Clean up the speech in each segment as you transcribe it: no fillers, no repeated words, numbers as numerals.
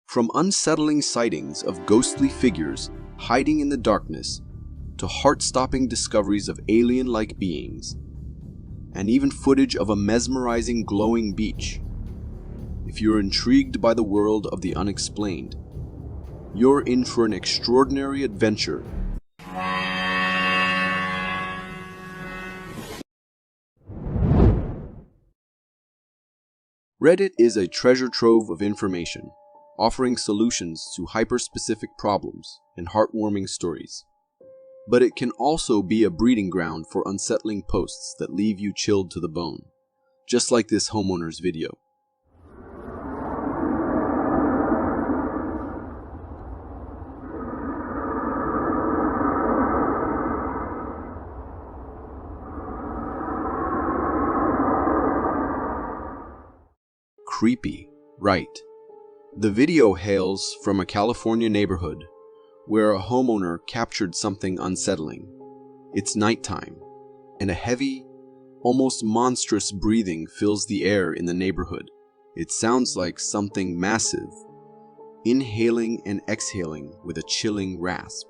From unsettling sightings of ghostly figures hiding in the darkness to heart-stopping discoveries of alien-like beings, and even footage of a mesmerizing glowing beach. If you're intrigued by the world of the unexplained, you're in for an extraordinary adventure. Reddit is a treasure trove of information, offering solutions to hyper-specific problems and heartwarming stories. But it can also be a breeding ground for unsettling posts that leave you chilled to the bone, just like this homeowner's video. Creepy, right? The video hails from a California neighborhood where a homeowner captured something unsettling. It's nighttime, and a heavy, almost monstrous breathing fills the air in the neighborhood. It sounds like something massive, inhaling and exhaling with a chilling rasp.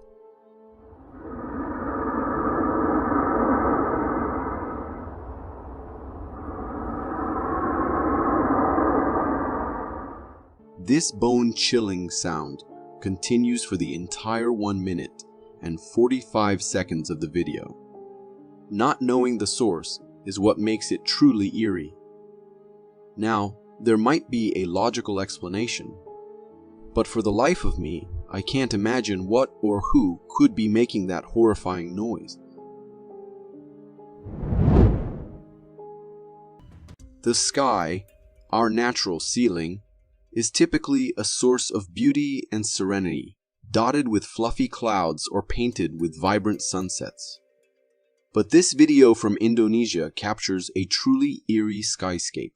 This bone-chilling sound continues for the entire 1 minute and 45 seconds of the video. Not knowing the source is what makes it truly eerie. Now, there might be a logical explanation, but for the life of me, I can't imagine what or who could be making that horrifying noise. The sky, our natural ceiling, is typically a source of beauty and serenity, dotted with fluffy clouds or painted with vibrant sunsets. But this video from Indonesia captures a truly eerie skyscape.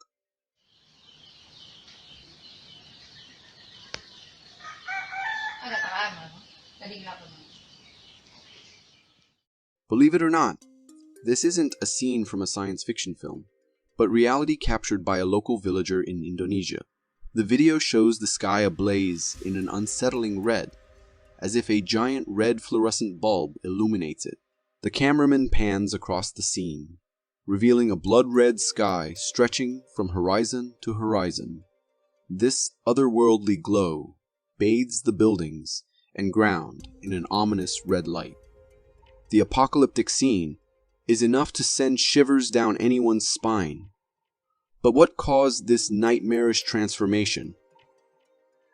Believe it or not, this isn't a scene from a science fiction film, but reality captured by a local villager in Indonesia. The video shows the sky ablaze in an unsettling red, as if a giant red fluorescent bulb illuminates it. The cameraman pans across the scene, revealing a blood-red sky stretching from horizon to horizon. This otherworldly glow bathes the buildings and ground in an ominous red light. The apocalyptic scene is enough to send shivers down anyone's spine. But what caused this nightmarish transformation?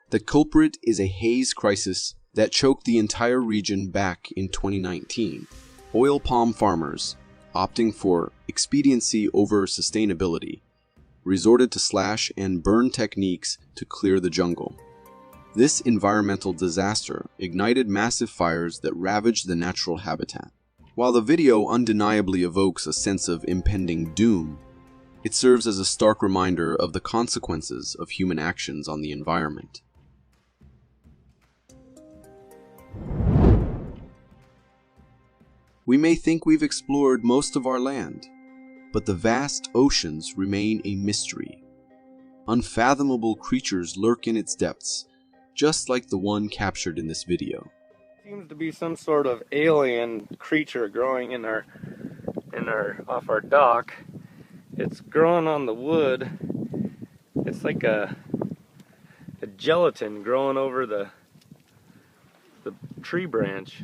The culprit is a haze crisis that choked the entire region back in 2019. Oil palm farmers, opting for expediency over sustainability, resorted to slash and burn techniques to clear the jungle. This environmental disaster ignited massive fires that ravaged the natural habitat. While the video undeniably evokes a sense of impending doom, it serves as a stark reminder of the consequences of human actions on the environment. We may think we've explored most of our land, but the vast oceans remain a mystery. Unfathomable creatures lurk in its depths, just like the one captured in this video. Seems to be some sort of alien creature growing off our dock. It's growing on the wood. It's like a gelatin growing over the tree branch.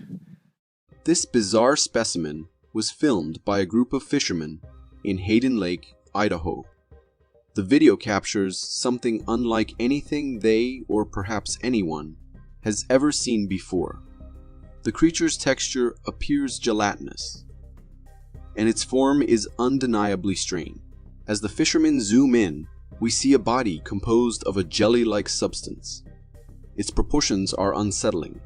This bizarre specimen was filmed by a group of fishermen in Hayden Lake, Idaho. The video captures something unlike anything they, or perhaps anyone, has ever seen before. The creature's texture appears gelatinous, and its form is undeniably strange. As the fishermen zoom in, we see a body composed of a jelly-like substance. Its proportions are unsettling,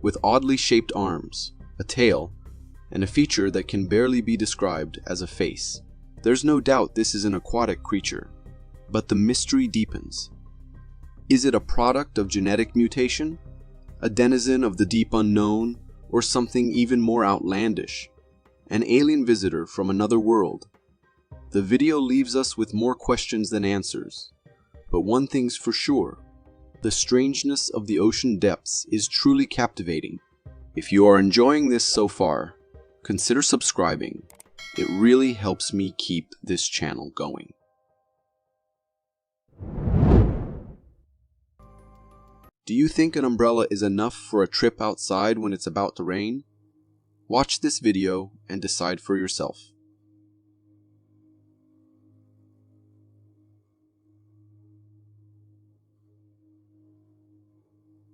with oddly shaped arms, a tail, and a feature that can barely be described as a face. There's no doubt this is an aquatic creature, but the mystery deepens. Is it a product of genetic mutation, a denizen of the deep unknown, or something even more outlandish? An alien visitor from another world? The video leaves us with more questions than answers, but one thing's for sure, The strangeness of the ocean depths is truly captivating. If you are enjoying this so far, consider subscribing. It really helps me keep this channel going. Do you think an umbrella is enough for a trip outside when it's about to rain? Watch this video and decide for yourself.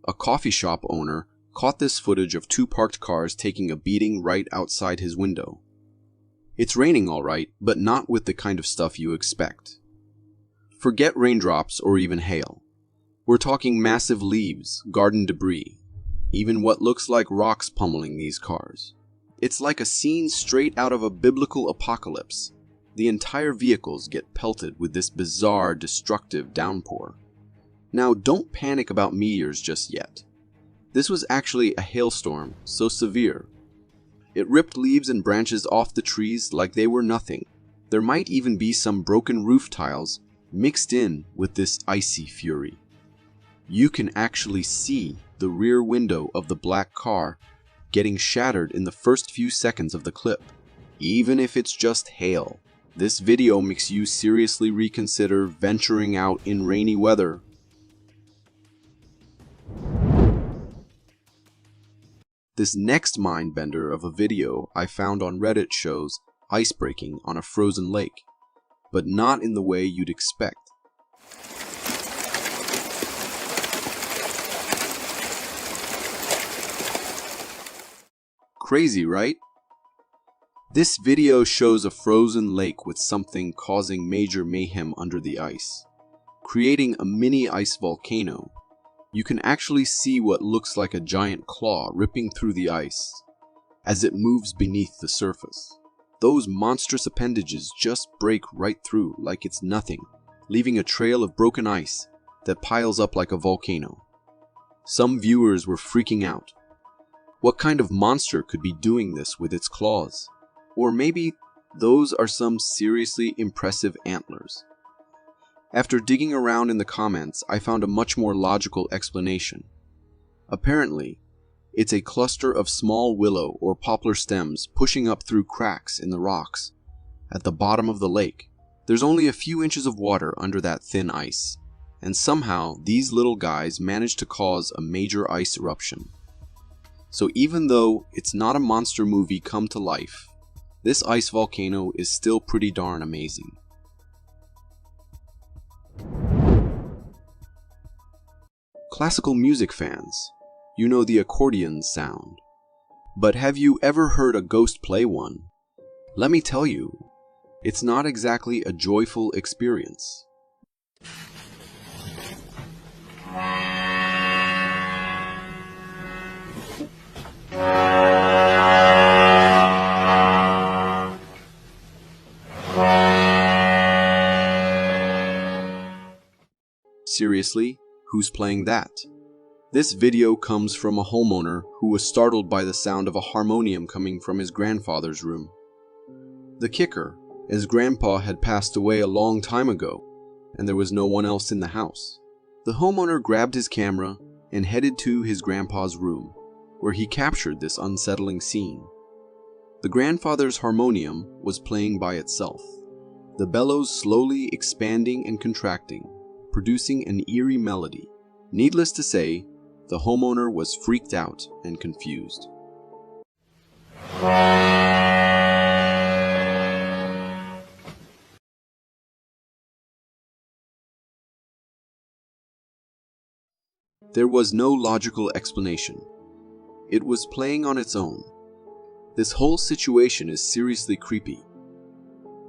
A coffee shop owner caught this footage of two parked cars taking a beating right outside his window. It's raining all right, but not with the kind of stuff you expect. Forget raindrops or even hail. We're talking massive leaves, garden debris, even what looks like rocks pummeling these cars. It's like a scene straight out of a biblical apocalypse. The entire vehicles get pelted with this bizarre, destructive downpour. Now, don't panic about meteors just yet. This was actually a hailstorm, so severe. It ripped leaves and branches off the trees like they were nothing. There might even be some broken roof tiles mixed in with this icy fury. You can actually see the rear window of the black car getting shattered in the first few seconds of the clip. Even if it's just hail, this video makes you seriously reconsider venturing out in rainy weather. This next mind-bender of a video I found on Reddit shows ice breaking on a frozen lake, but not in the way you'd expect. Crazy, right? This video shows a frozen lake with something causing major mayhem under the ice, creating a mini ice volcano. You can actually see what looks like a giant claw ripping through the ice as it moves beneath the surface. Those monstrous appendages just break right through like it's nothing, leaving a trail of broken ice that piles up like a volcano. Some viewers were freaking out. What kind of monster could be doing this with its claws? Or maybe those are some seriously impressive antlers. After digging around in the comments, I found a much more logical explanation. Apparently, it's a cluster of small willow or poplar stems pushing up through cracks in the rocks at the bottom of the lake. There's only a few inches of water under that thin ice, and somehow these little guys managed to cause a major ice eruption. So even though it's not a monster movie come to life, this ice volcano is still pretty darn amazing. Classical music fans, you know the accordion sound. But have you ever heard a ghost play one? Let me tell you, it's not exactly a joyful experience. Seriously? Who's playing that? This video comes from a homeowner who was startled by the sound of a harmonium coming from his grandfather's room. The kicker, his grandpa had passed away a long time ago, and there was no one else in the house. The homeowner grabbed his camera and headed to his grandpa's room, where he captured this unsettling scene. The grandfather's harmonium was playing by itself, the bellows slowly expanding and contracting, producing an eerie melody. Needless to say, the homeowner was freaked out and confused. There was no logical explanation. It was playing on its own. This whole situation is seriously creepy,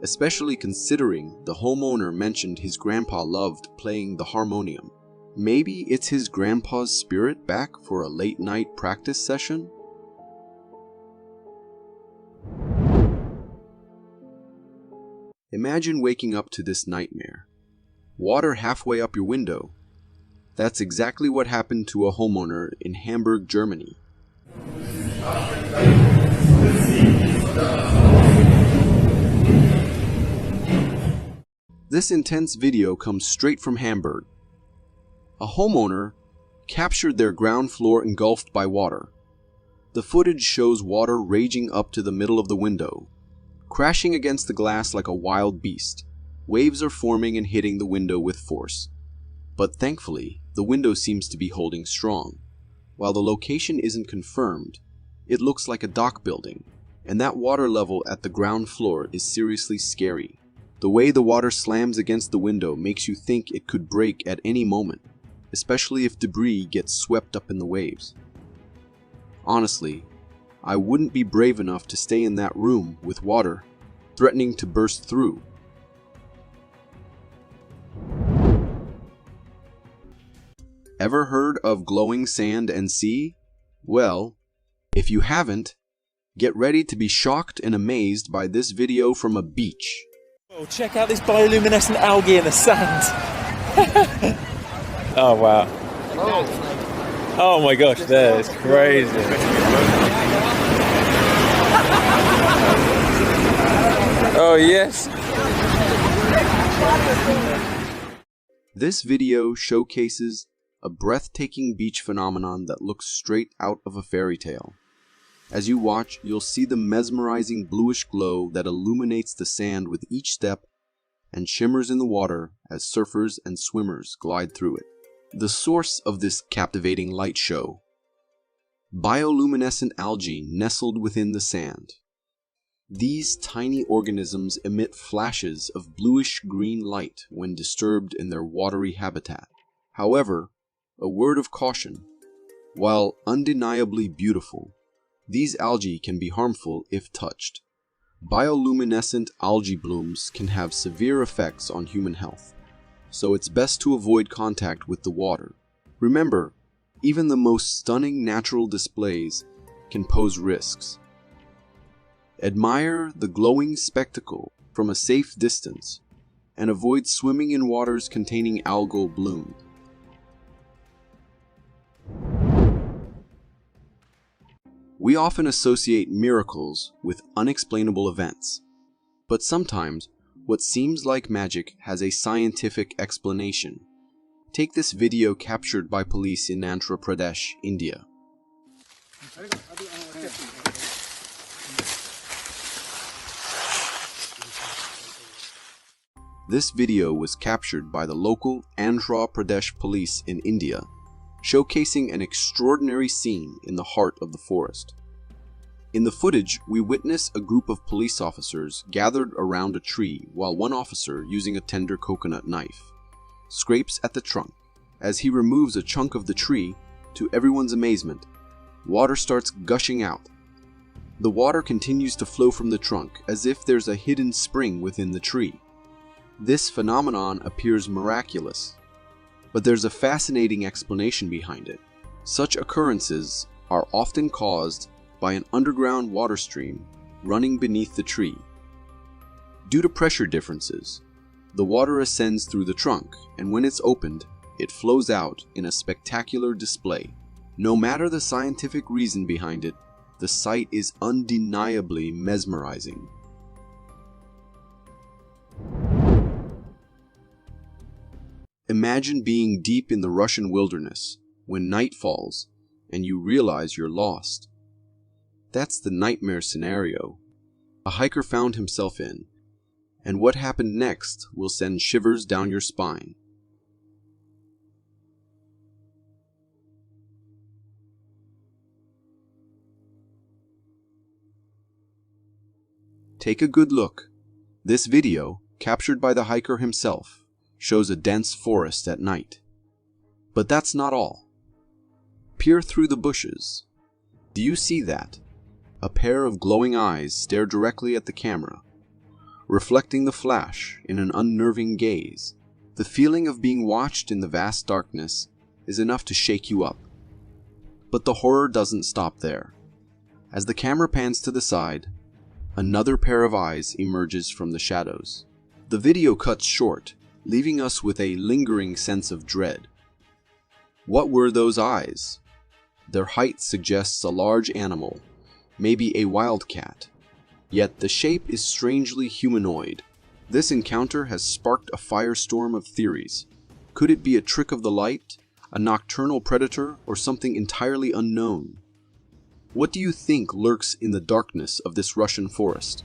especially considering the homeowner mentioned his grandpa loved playing the harmonium. Maybe it's his grandpa's spirit back for a late-night practice session? Imagine waking up to this nightmare. Water halfway up your window. That's exactly what happened to a homeowner in Hamburg, Germany. This intense video comes straight from Hamburg. A homeowner captured their ground floor engulfed by water. The footage shows water raging up to the middle of the window, crashing against the glass like a wild beast. Waves are forming and hitting the window with force. But thankfully, the window seems to be holding strong. While the location isn't confirmed, it looks like a dock building, and that water level at the ground floor is seriously scary. The way the water slams against the window makes you think it could break at any moment, especially if debris gets swept up in the waves. Honestly, I wouldn't be brave enough to stay in that room with water threatening to burst through. Ever heard of glowing sand and sea? Well, if you haven't, get ready to be shocked and amazed by this video from a beach. Oh, check out this bioluminescent algae in the sand. Oh wow. Oh my gosh, that is crazy. Oh yes. This video showcases a breathtaking beach phenomenon that looks straight out of a fairy tale. As you watch, you'll see the mesmerizing bluish glow that illuminates the sand with each step and shimmers in the water as surfers and swimmers glide through it. The source of this captivating light show: bioluminescent algae nestled within the sand. These tiny organisms emit flashes of bluish-green light when disturbed in their watery habitat. However, a word of caution: while undeniably beautiful, these algae can be harmful if touched. Bioluminescent algae blooms can have severe effects on human health, so it's best to avoid contact with the water. Remember, even the most stunning natural displays can pose risks. Admire the glowing spectacle from a safe distance and avoid swimming in waters containing algal bloom. We often associate miracles with unexplainable events, but sometimes what seems like magic has a scientific explanation. Take this video captured by police in Andhra Pradesh, India. This video was captured by the local Andhra Pradesh police in India, showcasing an extraordinary scene in the heart of the forest. In the footage, we witness a group of police officers gathered around a tree while one officer, using a tender coconut knife, scrapes at the trunk. As he removes a chunk of the tree, to everyone's amazement, water starts gushing out. The water continues to flow from the trunk as if there's a hidden spring within the tree. This phenomenon appears miraculous, but there's a fascinating explanation behind it. Such occurrences are often caused by an underground water stream running beneath the tree. Due to pressure differences, the water ascends through the trunk, and when it's opened, it flows out in a spectacular display. No matter the scientific reason behind it, the sight is undeniably mesmerizing. Imagine being deep in the Russian wilderness when night falls and you realize you're lost. That's the nightmare scenario a hiker found himself in, and what happened next will send shivers down your spine. Take a good look. This video, captured by the hiker himself, shows a dense forest at night. But that's not all. Peer through the bushes. Do you see that? A pair of glowing eyes stare directly at the camera, reflecting the flash in an unnerving gaze. The feeling of being watched in the vast darkness is enough to shake you up. But the horror doesn't stop there. As the camera pans to the side, another pair of eyes emerges from the shadows. The video cuts short, leaving us with a lingering sense of dread. What were those eyes? Their height suggests a large animal, maybe a wildcat. Yet the shape is strangely humanoid. This encounter has sparked a firestorm of theories. Could it be a trick of the light, a nocturnal predator, or something entirely unknown? What do you think lurks in the darkness of this Russian forest?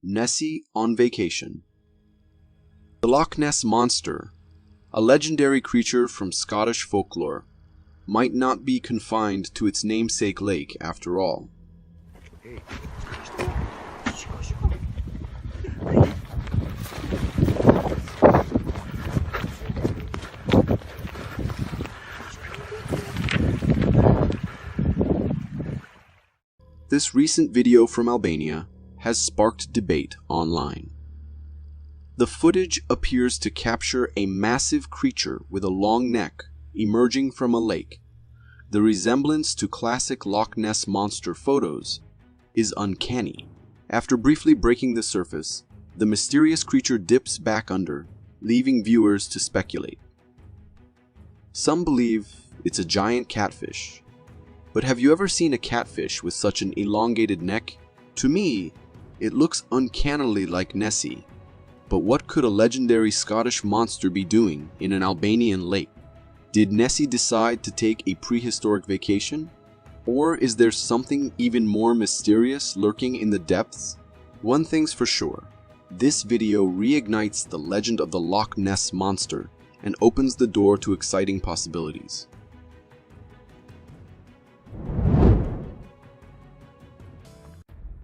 Nessie on vacation. The Loch Ness Monster, a legendary creature from Scottish folklore, might not be confined to its namesake lake after all. This recent video from Albania has sparked debate online. The footage appears to capture a massive creature with a long neck emerging from a lake. The resemblance to classic Loch Ness Monster photos is uncanny. After briefly breaking the surface, the mysterious creature dips back under, leaving viewers to speculate. Some believe it's a giant catfish. But have you ever seen a catfish with such an elongated neck? To me, it looks uncannily like Nessie. But what could a legendary Scottish monster be doing in an Albanian lake? Did Nessie decide to take a prehistoric vacation? Or is there something even more mysterious lurking in the depths? One thing's for sure, this video reignites the legend of the Loch Ness Monster and opens the door to exciting possibilities.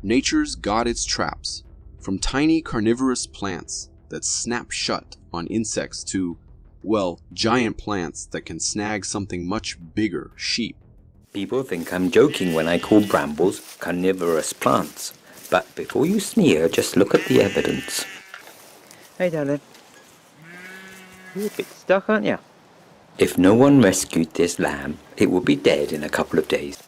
Nature's got its traps, from tiny carnivorous plants that snap shut on insects to, well, giant plants that can snag something much bigger, sheep. People think I'm joking when I call brambles carnivorous plants. But before you sneer, just look at the evidence. Hey, darling. You're a bit stuck, aren't you? If no one rescued this lamb, it would be dead in a couple of days.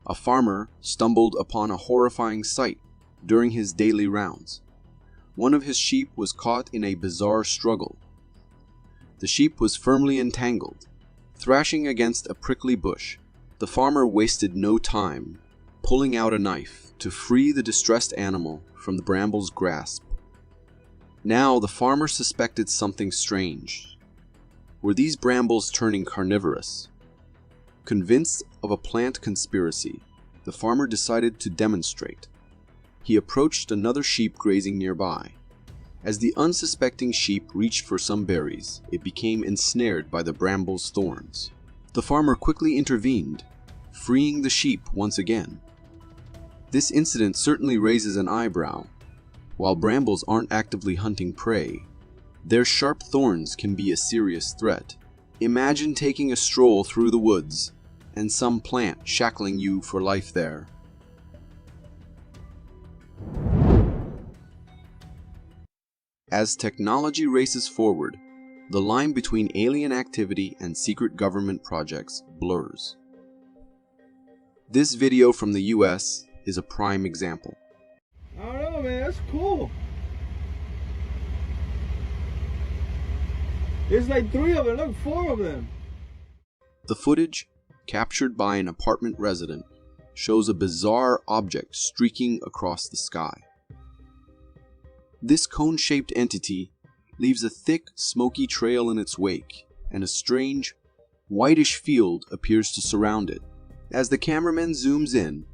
A farmer stumbled upon a horrifying sight during his daily rounds. One of his sheep was caught in a bizarre struggle. The sheep was firmly entangled, thrashing against a prickly bush. The farmer wasted no time, pulling out a knife to free the distressed animal from the bramble's grasp. Now the farmer suspected something strange. Were these brambles turning carnivorous? Convinced of a plant conspiracy, the farmer decided to demonstrate. He approached another sheep grazing nearby. As the unsuspecting sheep reached for some berries, it became ensnared by the bramble's thorns. The farmer quickly intervened, freeing the sheep once again. This incident certainly raises an eyebrow. While brambles aren't actively hunting prey, their sharp thorns can be a serious threat. Imagine taking a stroll through the woods and some plant shackling you for life there. As technology races forward, the line between alien activity and secret government projects blurs. This video from the US is a prime example. I don't know, man, that's cool. There's like 3 of them, look, 4 of them. The footage, captured by an apartment resident, shows a bizarre object streaking across the sky. This cone-shaped entity leaves a thick, smoky trail in its wake, and a strange, whitish field appears to surround it. As the cameraman zooms in,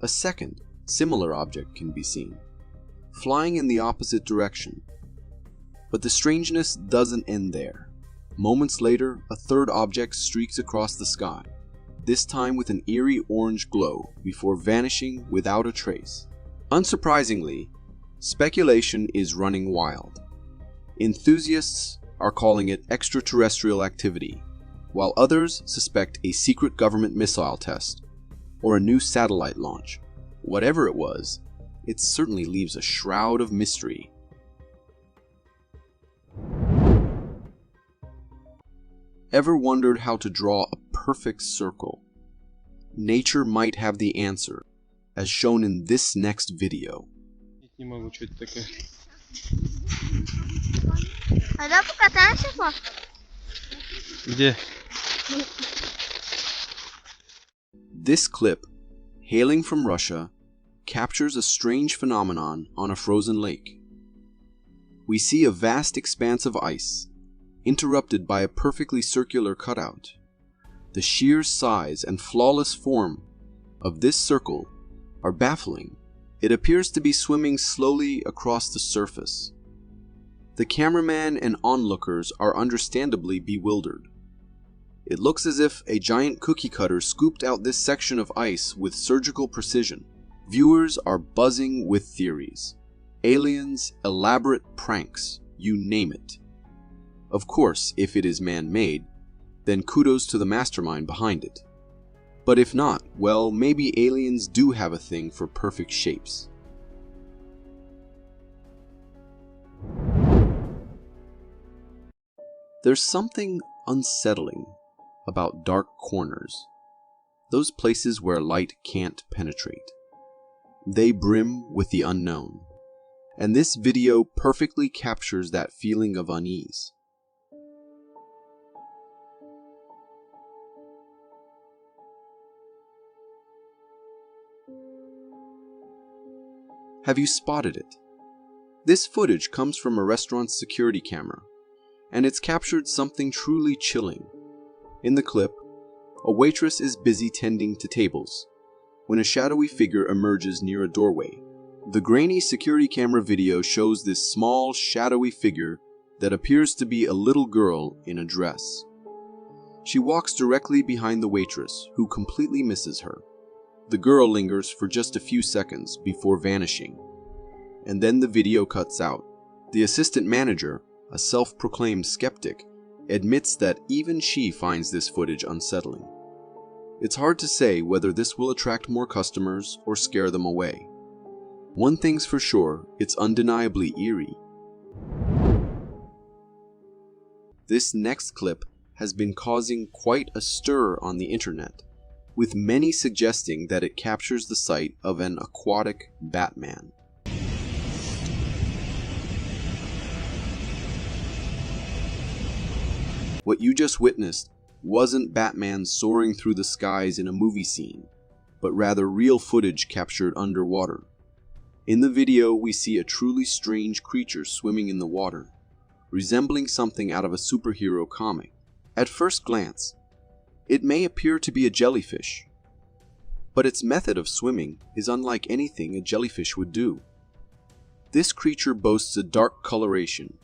a second, similar object can be seen, flying in the opposite direction. But the strangeness doesn't end there. Moments later, a third object streaks across the sky, this time with an eerie orange glow, before vanishing without a trace. Unsurprisingly, speculation is running wild. Enthusiasts are calling it extraterrestrial activity, while others suspect a secret government missile test or a new satellite launch. Whatever it was, it certainly leaves a shroud of mystery. Ever wondered how to draw a perfect circle? Nature might have the answer, as shown in this next video. This clip, hailing from Russia, captures a strange phenomenon on a frozen lake. We see a vast expanse of ice, interrupted by a perfectly circular cutout. The sheer size and flawless form of this circle are baffling. It appears to be swimming slowly across the surface. The cameraman and onlookers are understandably bewildered. It looks as if a giant cookie cutter scooped out this section of ice with surgical precision. Viewers are buzzing with theories. Aliens, elaborate pranks, you name it. Of course, if it is man-made, then kudos to the mastermind behind it. But if not, well, maybe aliens do have a thing for perfect shapes. There's something unsettling about dark corners, those places where light can't penetrate. They brim with the unknown, and this video perfectly captures that feeling of unease. Have you spotted it? This footage comes from a restaurant's security camera, and it's captured something truly chilling. In the clip, a waitress is busy tending to tables when a shadowy figure emerges near a doorway. The grainy security camera video shows this small, shadowy figure that appears to be a little girl in a dress. She walks directly behind the waitress, who completely misses her. The girl lingers for just a few seconds before vanishing, and then the video cuts out. The assistant manager, a self-proclaimed skeptic, admits that even she finds this footage unsettling. It's hard to say whether this will attract more customers or scare them away. One thing's for sure, it's undeniably eerie. This next clip has been causing quite a stir on the internet, with many suggesting that it captures the sight of an aquatic Batman. What you just witnessed wasn't Batman soaring through the skies in a movie scene, but rather real footage captured underwater. In the video, we see a truly strange creature swimming in the water, resembling something out of a superhero comic. At first glance, it may appear to be a jellyfish, but its method of swimming is unlike anything a jellyfish would do. This creature boasts a dark coloration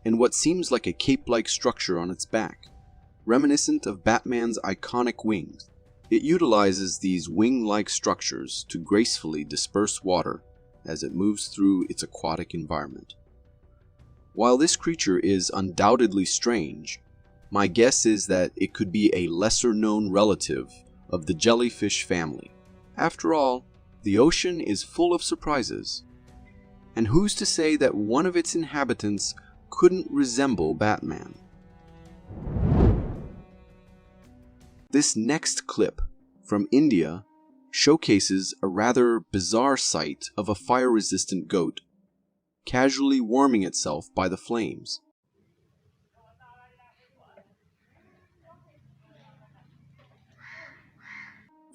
and what seems like a cape-like structure on its back, reminiscent of Batman's iconic wings. It utilizes these wing-like structures to gracefully disperse water as it moves through its aquatic environment. While this creature is undoubtedly strange, my guess is that it could be a lesser-known relative of the jellyfish family. After all, the ocean is full of surprises, and who's to say that one of its inhabitants couldn't resemble Batman? This next clip from India showcases a rather bizarre sight of a fire-resistant goat casually warming itself by the flames.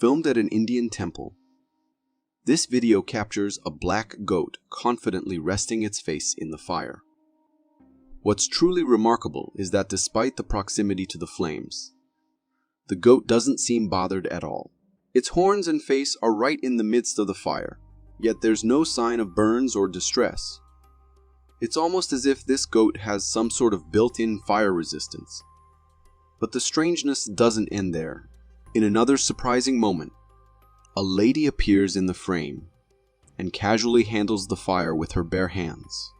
Filmed at an Indian temple, this video captures a black goat confidently resting its face in the fire. What's truly remarkable is that despite the proximity to the flames, the goat doesn't seem bothered at all. Its horns and face are right in the midst of the fire, yet there's no sign of burns or distress. It's almost as if this goat has some sort of built-in fire resistance. But the strangeness doesn't end there. In another surprising moment, a lady appears in the frame and casually handles the fire with her bare hands.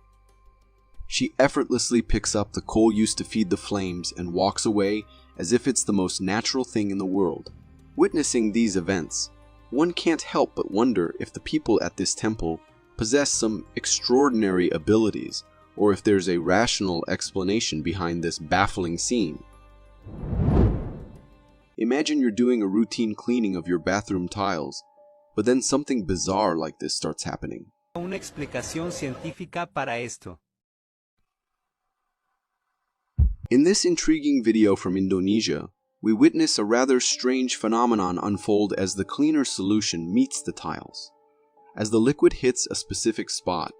She effortlessly picks up the coal used to feed the flames and walks away as if it's the most natural thing in the world. Witnessing these events, one can't help but wonder if the people at this temple possess some extraordinary abilities, or if there's a rational explanation behind this baffling scene. Imagine you're doing a routine cleaning of your bathroom tiles, but then something bizarre like this starts happening. Una explicación científica para esto. In this intriguing video from Indonesia, we witness a rather strange phenomenon unfold as the cleaner solution meets the tiles. As the liquid hits a specific spot,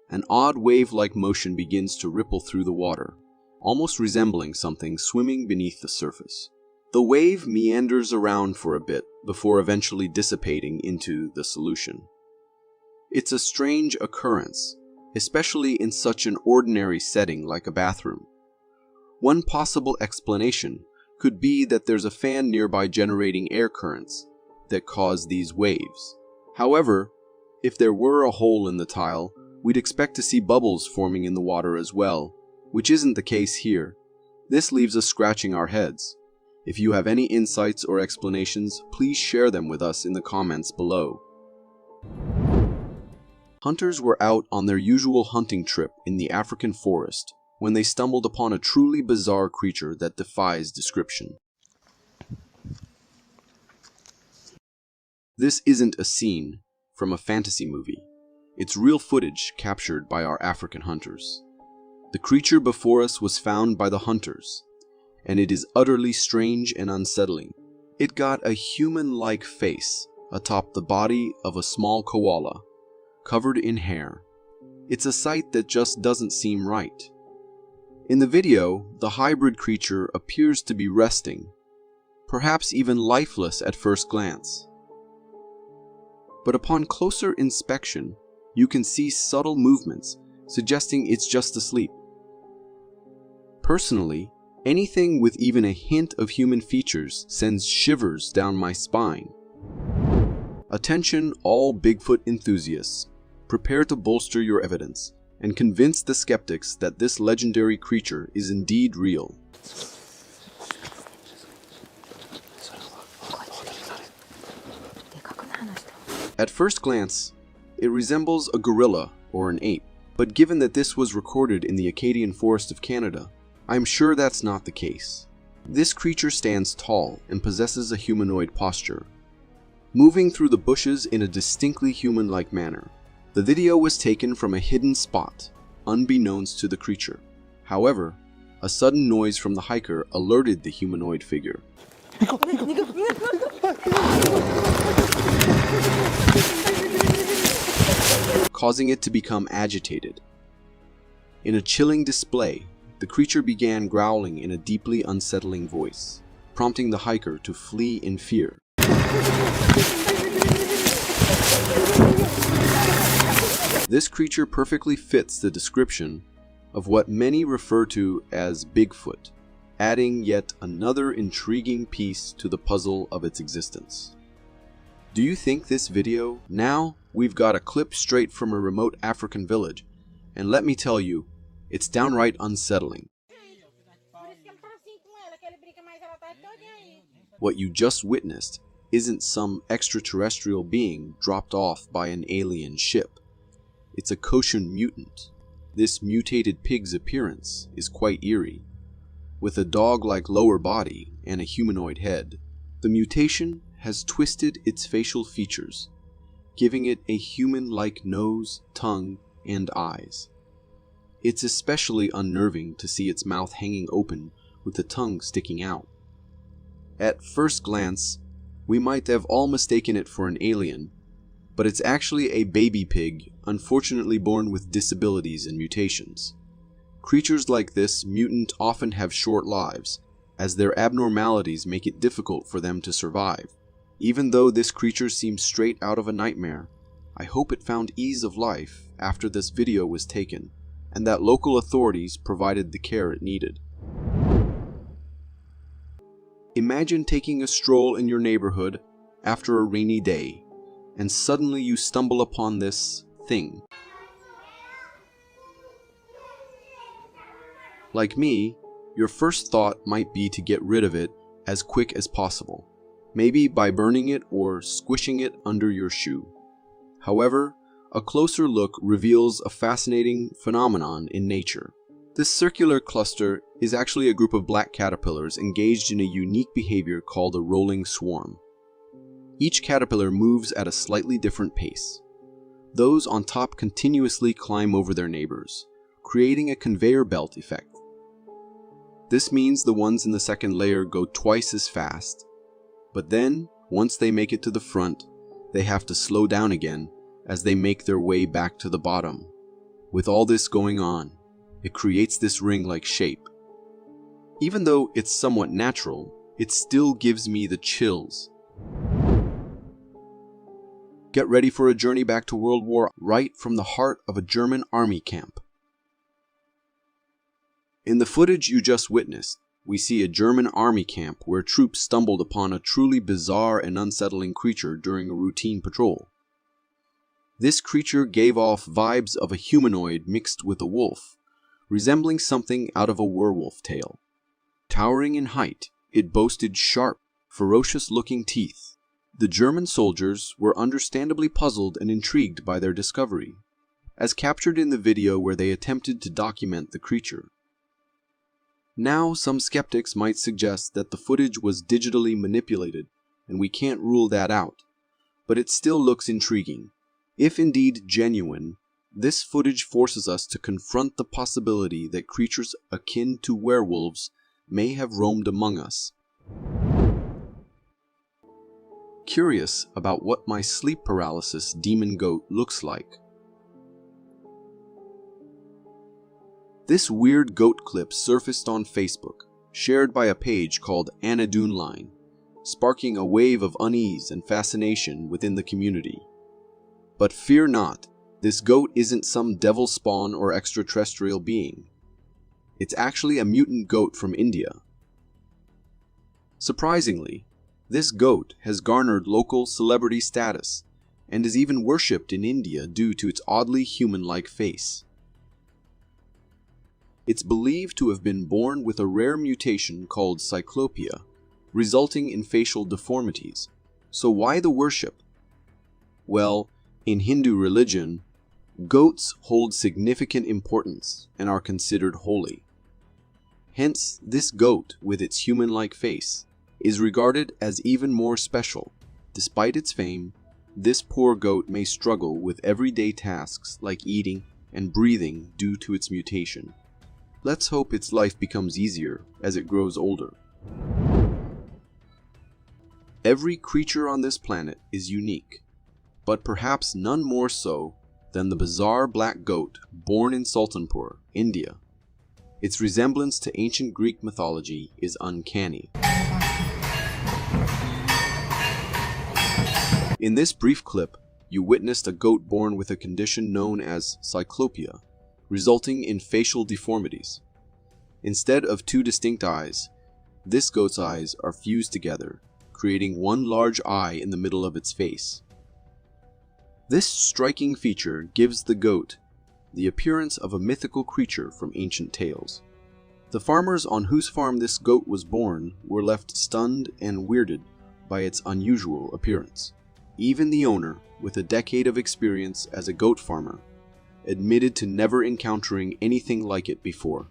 an odd wave-like motion begins to ripple through the water, almost resembling something swimming beneath the surface. The wave meanders around for a bit before eventually dissipating into the solution. It's a strange occurrence, especially in such an ordinary setting like a bathroom. One possible explanation could be that there's a fan nearby generating air currents that cause these waves. However, if there were a hole in the tile, we'd expect to see bubbles forming in the water as well, which isn't the case here. This leaves us scratching our heads. If you have any insights or explanations, please share them with us in the comments below. Hunters were out on their usual hunting trip in the African forest when they stumbled upon a truly bizarre creature that defies description. This isn't a scene from a fantasy movie. It's real footage captured by our African hunters. The creature before us was found by the hunters, and it is utterly strange and unsettling. It got a human-like face atop the body of a small koala, covered in hair. It's a sight that just doesn't seem right. In the video, the hybrid creature appears to be resting, perhaps even lifeless at first glance. But upon closer inspection, you can see subtle movements suggesting it's just asleep. Personally, anything with even a hint of human features sends shivers down my spine. Attention all Bigfoot enthusiasts. Prepare to bolster your evidence and convince the skeptics that this legendary creature is indeed real. At first glance, it resembles a gorilla or an ape, but given that this was recorded in the Acadian forest of Canada, I'm sure that's not the case. This creature stands tall and possesses a humanoid posture, moving through the bushes in a distinctly human-like manner. The video was taken from a hidden spot, unbeknownst to the creature. However, a sudden noise from the hiker alerted the humanoid figure. Causing it to become agitated. In a chilling display, the creature began growling in a deeply unsettling voice, prompting the hiker to flee in fear. This creature perfectly fits the description of what many refer to as Bigfoot, adding yet another intriguing piece to the puzzle of its existence. Do you think this video? Now, we've got a clip straight from a remote African village, and let me tell you, it's downright unsettling. What you just witnessed isn't some extraterrestrial being dropped off by an alien ship. It's a Cochin mutant. This mutated pig's appearance is quite eerie, with a dog-like lower body and a humanoid head. The mutation has twisted its facial features, giving it a human-like nose, tongue, and eyes. It's especially unnerving to see its mouth hanging open with the tongue sticking out. At first glance, we might have all mistaken it for an alien, but it's actually a baby pig, unfortunately born with disabilities and mutations. Creatures like this mutant often have short lives, as their abnormalities make it difficult for them to survive. Even though this creature seems straight out of a nightmare, I hope it found ease of life after this video was taken, and that local authorities provided the care it needed. Imagine taking a stroll in your neighborhood after a rainy day, and suddenly you stumble upon this thing. Like me, your first thought might be to get rid of it as quick as possible, maybe by burning it or squishing it under your shoe. However, a closer look reveals a fascinating phenomenon in nature. This circular cluster is actually a group of black caterpillars engaged in a unique behavior called a rolling swarm. Each caterpillar moves at a slightly different pace. Those on top continuously climb over their neighbors, creating a conveyor belt effect. This means the ones in the second layer go twice as fast, but then, once they make it to the front, they have to slow down again as they make their way back to the bottom. With all this going on, it creates this ring-like shape. Even though it's somewhat natural, it still gives me the chills. Get ready for a journey back to World War right from the heart of a German army camp. In the footage you just witnessed, we see a German army camp where troops stumbled upon a truly bizarre and unsettling creature during a routine patrol. This creature gave off vibes of a humanoid mixed with a wolf, resembling something out of a werewolf tale. Towering in height, it boasted sharp, ferocious-looking teeth. The German soldiers were understandably puzzled and intrigued by their discovery, as captured in the video where they attempted to document the creature. Now, some skeptics might suggest that the footage was digitally manipulated, and we can't rule that out, but it still looks intriguing. If indeed genuine, this footage forces us to confront the possibility that creatures akin to werewolves may have roamed among us. Curious about what my sleep paralysis demon goat looks like. This weird goat clip surfaced on Facebook, shared by a page called MlzmLndmCIA, sparking a wave of unease and fascination within the community. But fear not, this goat isn't some devil spawn or extraterrestrial being. It's actually a mutant goat from India. Surprisingly, this goat has garnered local celebrity status and is even worshipped in India due to its oddly human-like face. It's believed to have been born with a rare mutation called cyclopia, resulting in facial deformities. So why the worship? Well, in Hindu religion, goats hold significant importance and are considered holy. Hence, this goat with its human-like face is regarded as even more special. Despite its fame, this poor goat may struggle with everyday tasks like eating and breathing due to its mutation. Let's hope its life becomes easier as it grows older. Every creature on this planet is unique, but perhaps none more so than the bizarre black goat born in Sultanpur, India. Its resemblance to ancient Greek mythology is uncanny. In this brief clip, you witnessed a goat born with a condition known as cyclopia, resulting in facial deformities. Instead of two distinct eyes, this goat's eyes are fused together, creating one large eye in the middle of its face. This striking feature gives the goat the appearance of a mythical creature from ancient tales. The farmers on whose farm this goat was born were left stunned and weirded by its unusual appearance. Even the owner, with a decade of experience as a goat farmer, admitted to never encountering anything like it before.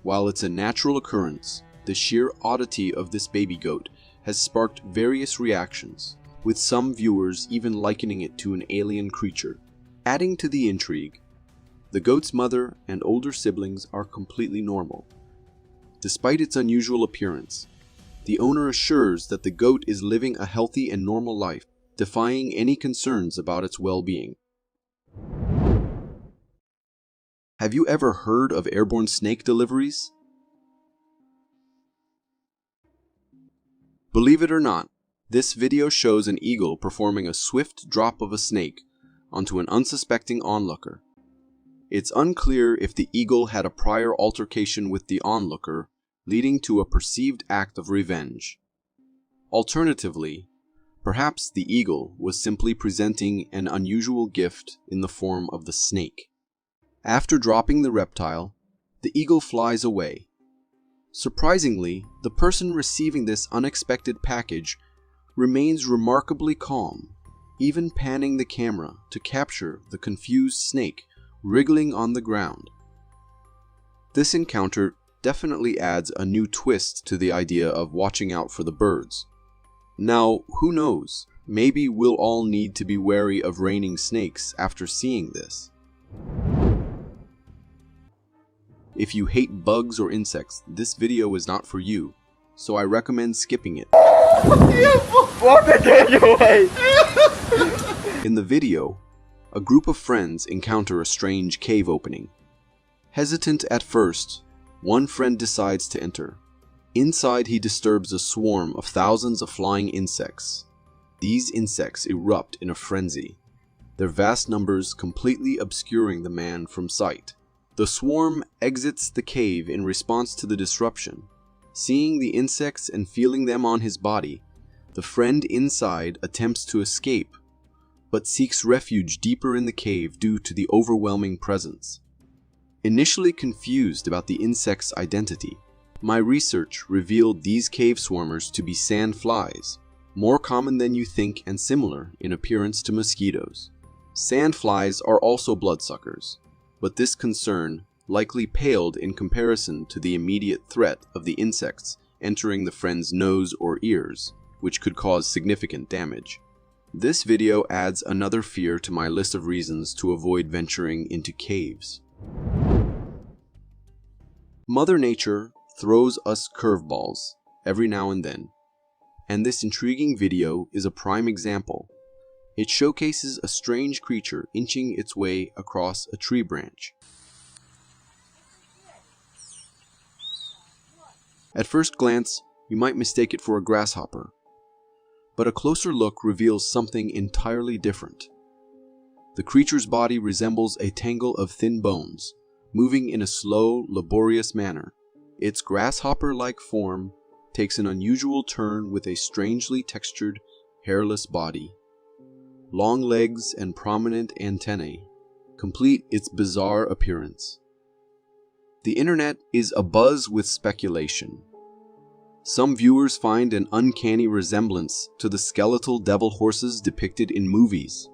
While it's a natural occurrence, the sheer oddity of this baby goat has sparked various reactions, with some viewers even likening it to an alien creature. Adding to the intrigue, the goat's mother and older siblings are completely normal. Despite its unusual appearance, the owner assures that the goat is living a healthy and normal life, defying any concerns about its well-being. Have you ever heard of airborne snake deliveries? Believe it or not, this video shows an eagle performing a swift drop of a snake onto an unsuspecting onlooker. It's unclear if the eagle had a prior altercation with the onlooker, leading to a perceived act of revenge. Alternatively, perhaps the eagle was simply presenting an unusual gift in the form of the snake. After dropping the reptile, the eagle flies away. Surprisingly, the person receiving this unexpected package remains remarkably calm, even panning the camera to capture the confused snake wriggling on the ground. This encounter definitely adds a new twist to the idea of watching out for the birds. Now, who knows, maybe we'll all need to be wary of raining snakes after seeing this. If you hate bugs or insects, this video is not for you, so I recommend skipping it. In the video, a group of friends encounter a strange cave opening. Hesitant at first, one friend decides to enter. Inside, he disturbs a swarm of thousands of flying insects. These insects erupt in a frenzy, their vast numbers completely obscuring the man from sight. The swarm exits the cave in response to the disruption. Seeing the insects and feeling them on his body, the friend inside attempts to escape, but seeks refuge deeper in the cave due to the overwhelming presence. Initially confused about the insect's identity, my research revealed these cave swarmers to be sandflies, more common than you think and similar in appearance to mosquitoes. Sandflies are also bloodsuckers, but this concern likely paled in comparison to the immediate threat of the insects entering the friend's nose or ears, which could cause significant damage. This video adds another fear to my list of reasons to avoid venturing into caves. Mother Nature throws us curveballs every now and then, and this intriguing video is a prime example. It showcases a strange creature inching its way across a tree branch. At first glance, you might mistake it for a grasshopper, but a closer look reveals something entirely different. The creature's body resembles a tangle of thin bones, moving in a slow, laborious manner. Its grasshopper-like form takes an unusual turn with a strangely textured, hairless body. Long legs and prominent antennae complete its bizarre appearance. The internet is abuzz with speculation. Some viewers find an uncanny resemblance to the skeletal devil horses depicted in movies.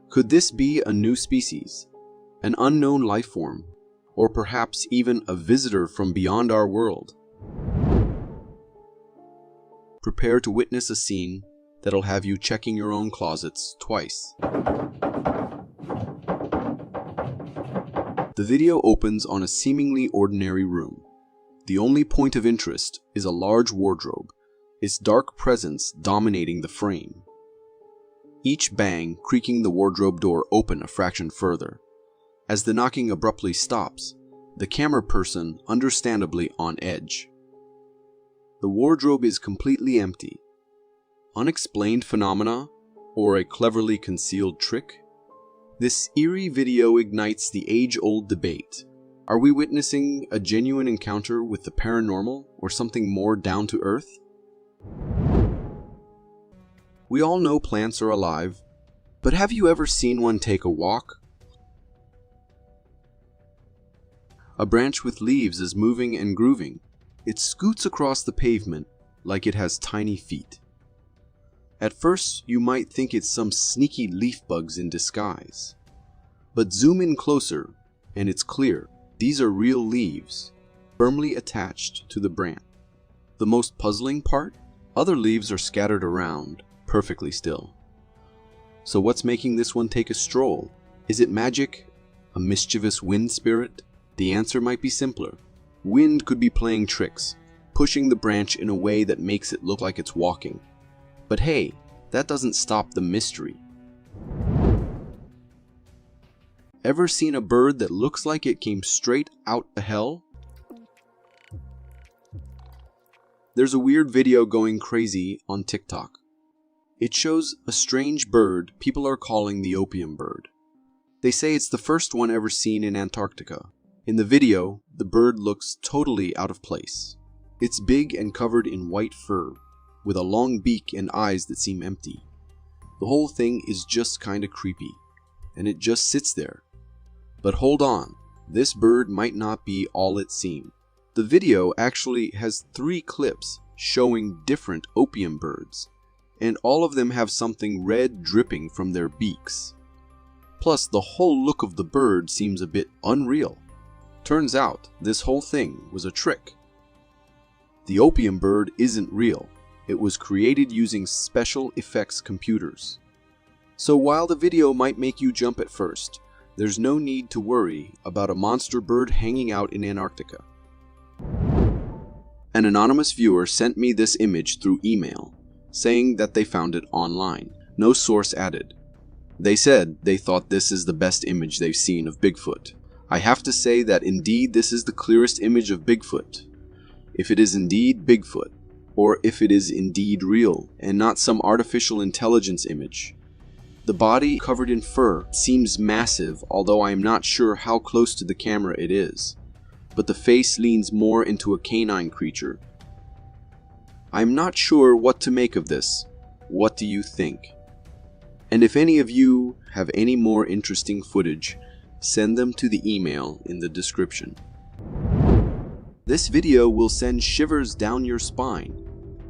Could this be a new species, an unknown life form, or perhaps even a visitor from beyond our world? Prepare to witness a scene that'll have you checking your own closets twice. The video opens on a seemingly ordinary room. The only point of interest is a large wardrobe, its dark presence dominating the frame. Each bang creaking the wardrobe door open a fraction further. As the knocking abruptly stops, the camera person understandably on edge. The wardrobe is completely empty. Unexplained phenomena, or a cleverly concealed trick? This eerie video ignites the age-old debate. Are we witnessing a genuine encounter with the paranormal or something more down to earth? We all know plants are alive, but have you ever seen one take a walk? A branch with leaves is moving and grooving. It scoots across the pavement like it has tiny feet. At first, you might think it's some sneaky leaf bugs in disguise. But zoom in closer, and it's clear. These are real leaves, firmly attached to the branch. The most puzzling part? Other leaves are scattered around, perfectly still. So what's making this one take a stroll? Is it magic? A mischievous wind spirit? The answer might be simpler. Wind could be playing tricks, pushing the branch in a way that makes it look like it's walking. But hey, that doesn't stop the mystery. Ever seen a bird that looks like it came straight out of hell? There's a weird video going crazy on TikTok. It shows a strange bird people are calling the opium bird. They say it's the first one ever seen in Antarctica. In the video, the bird looks totally out of place. It's big and covered in white fur, with a long beak and eyes that seem empty. The whole thing is just kinda creepy, and it just sits there. But hold on, this bird might not be all it seemed. The video actually has 3 clips showing different opium birds, and all of them have something red dripping from their beaks. Plus, the whole look of the bird seems a bit unreal. Turns out, this whole thing was a trick. The opium bird isn't real. It was created using special effects computers. So while the video might make you jump at first, there's no need to worry about a monster bird hanging out in Antarctica. An anonymous viewer sent me this image through email, saying that they found it online. No source added. They said they thought this is the best image they've seen of Bigfoot. I have to say that indeed this is the clearest image of Bigfoot. If it is indeed Bigfoot, or if it is indeed real, and not some artificial intelligence image. The body, covered in fur, seems massive, although I am not sure how close to the camera it is. But the face leans more into a canine creature. I am not sure what to make of this. What do you think? And if any of you have any more interesting footage, send them to the email in the description. This video will send shivers down your spine.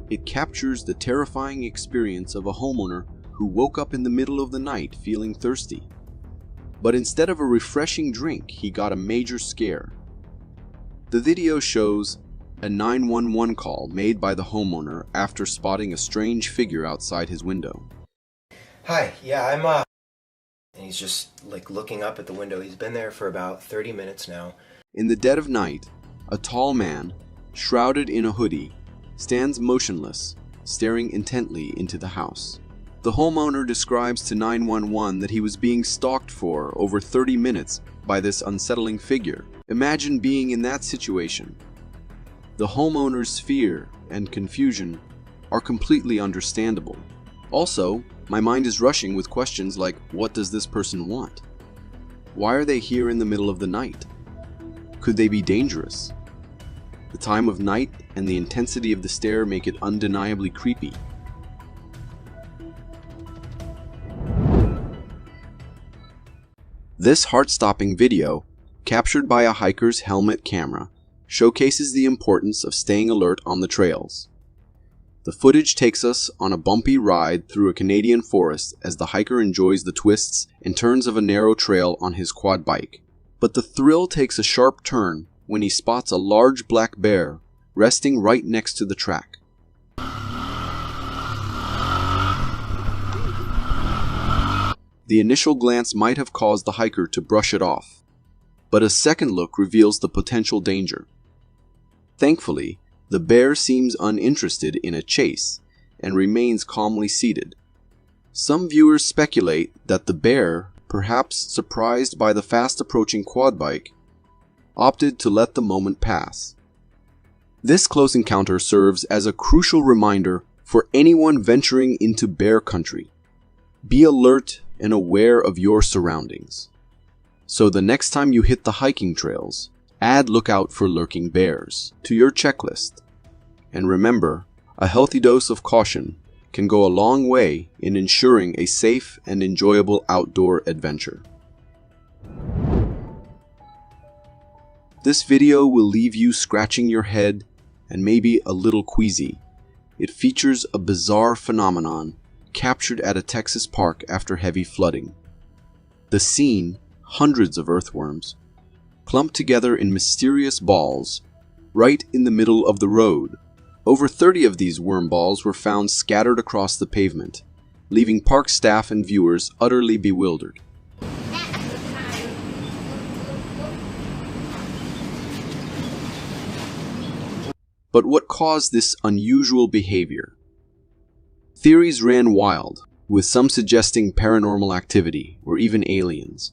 It captures the terrifying experience of a homeowner who woke up in the middle of the night feeling thirsty. But instead of a refreshing drink, he got a major scare. The video shows a 911 call made by the homeowner after spotting a strange figure outside his window. Hi, yeah, and he's just like looking up at the window. He's been there for about 30 minutes now. In the dead of night, a tall man, shrouded in a hoodie, stands motionless, staring intently into the house. The homeowner describes to 911 that he was being stalked for over 30 minutes by this unsettling figure. Imagine being in that situation. The homeowner's fear and confusion are completely understandable. Also, my mind is rushing with questions like, what does this person want? Why are they here in the middle of the night? Could they be dangerous? The time of night and the intensity of the stare make it undeniably creepy. This heart-stopping video, captured by a hiker's helmet camera, showcases the importance of staying alert on the trails. The footage takes us on a bumpy ride through a Canadian forest as the hiker enjoys the twists and turns of a narrow trail on his quad bike. But the thrill takes a sharp turn when he spots a large black bear resting right next to the track. The initial glance might have caused the hiker to brush it off, but a second look reveals the potential danger. Thankfully, the bear seems uninterested in a chase and remains calmly seated. Some viewers speculate that the bear, perhaps surprised by the fast-approaching quad bike, opted to let the moment pass. This close encounter serves as a crucial reminder for anyone venturing into bear country. Be alert and aware of your surroundings. So the next time you hit the hiking trails, add "look out for lurking bears" to your checklist. And remember, a healthy dose of caution can go a long way in ensuring a safe and enjoyable outdoor adventure. This video will leave you scratching your head and maybe a little queasy. It features a bizarre phenomenon captured at a Texas park after heavy flooding. The scene, hundreds of earthworms, clumped together in mysterious balls right in the middle of the road. Over 30 of these worm balls were found scattered across the pavement, leaving park staff and viewers utterly bewildered. But what caused this unusual behavior? Theories ran wild, with some suggesting paranormal activity or even aliens.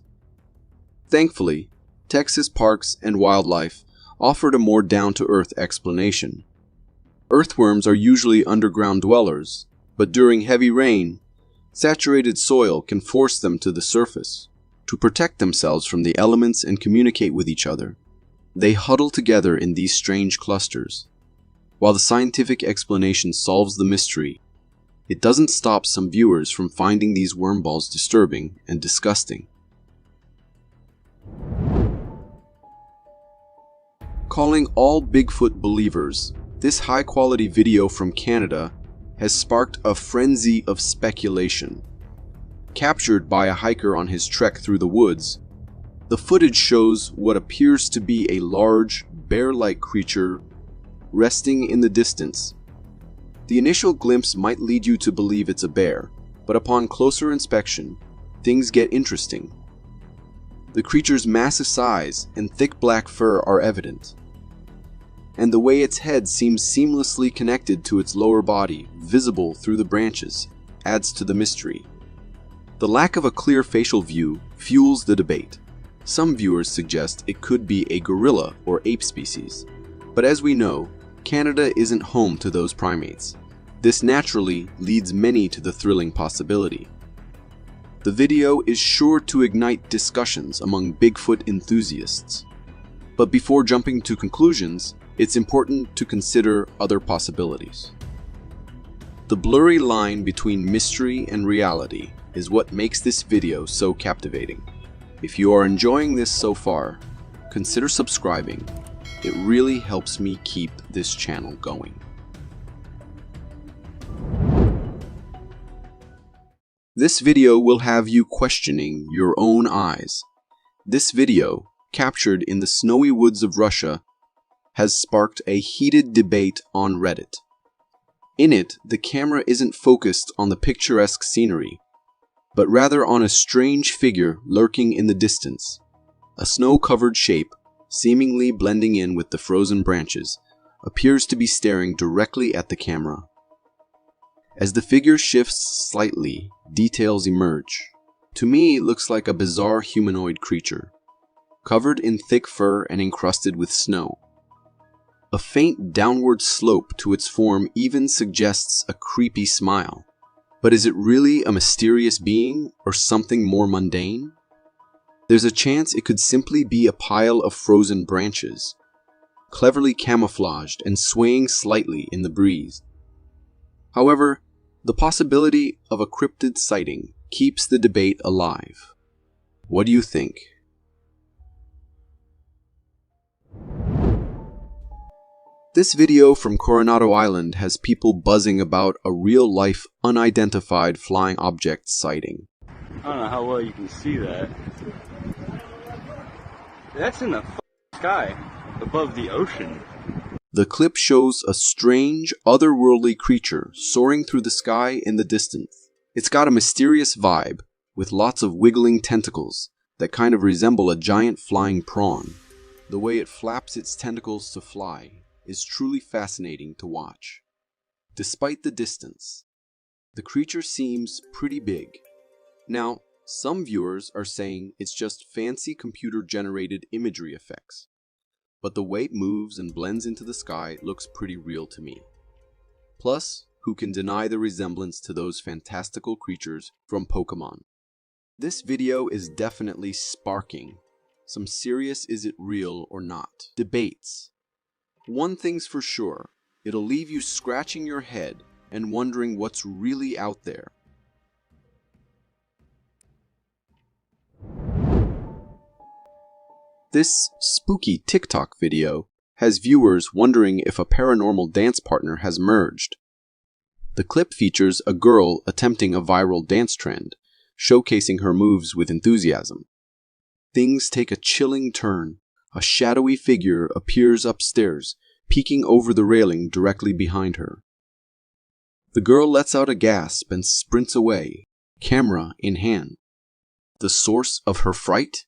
Thankfully, Texas Parks and Wildlife offered a more down-to-earth explanation. Earthworms are usually underground dwellers, but during heavy rain, saturated soil can force them to the surface. To protect themselves from the elements and communicate with each other, they huddle together in these strange clusters. While the scientific explanation solves the mystery, it doesn't stop some viewers from finding these worm balls disturbing and disgusting. Calling all Bigfoot believers, this high-quality video from Canada has sparked a frenzy of speculation. Captured by a hiker on his trek through the woods, the footage shows what appears to be a large, bear-like creature resting in the distance. The initial glimpse might lead you to believe it's a bear, but upon closer inspection, things get interesting. The creature's massive size and thick black fur are evident, and the way its head seems seamlessly connected to its lower body, visible through the branches, adds to the mystery. The lack of a clear facial view fuels the debate. Some viewers suggest it could be a gorilla or ape species. But as we know, Canada isn't home to those primates. This naturally leads many to the thrilling possibility. The video is sure to ignite discussions among Bigfoot enthusiasts. But before jumping to conclusions, it's important to consider other possibilities. The blurry line between mystery and reality is what makes this video so captivating. If you are enjoying this so far, consider subscribing. It really helps me keep this channel going. This video will have you questioning your own eyes. This video, captured in the snowy woods of Russia, has sparked a heated debate on Reddit. In it, the camera isn't focused on the picturesque scenery, but rather on a strange figure lurking in the distance. A snow-covered shape, seemingly blending in with the frozen branches, appears to be staring directly at the camera. As the figure shifts slightly, details emerge. To me, it looks like a bizarre humanoid creature, covered in thick fur and encrusted with snow. A faint downward slope to its form even suggests a creepy smile. But is it really a mysterious being or something more mundane? There's a chance it could simply be a pile of frozen branches, cleverly camouflaged and swaying slightly in the breeze. However, the possibility of a cryptid sighting keeps the debate alive. What do you think? This video from Coronado Island has people buzzing about a real-life, unidentified flying object sighting. I don't know how well you can see that. That's in the sky, above the ocean. The clip shows a strange, otherworldly creature soaring through the sky in the distance. It's got a mysterious vibe, with lots of wiggling tentacles that kind of resemble a giant flying prawn. The way it flaps its tentacles to fly is truly fascinating to watch. Despite the distance, the creature seems pretty big. Now, some viewers are saying it's just fancy computer-generated imagery effects, but the way it moves and blends into the sky looks pretty real to me. Plus, who can deny the resemblance to those fantastical creatures from Pokemon? This video is definitely sparking some serious is it real or not debates. One thing's for sure, it'll leave you scratching your head and wondering what's really out there. This spooky TikTok video has viewers wondering if a paranormal dance partner has merged. The clip features a girl attempting a viral dance trend, showcasing her moves with enthusiasm. Things take a chilling turn. A shadowy figure appears upstairs, peeking over the railing directly behind her. The girl lets out a gasp and sprints away, camera in hand. The source of her fright?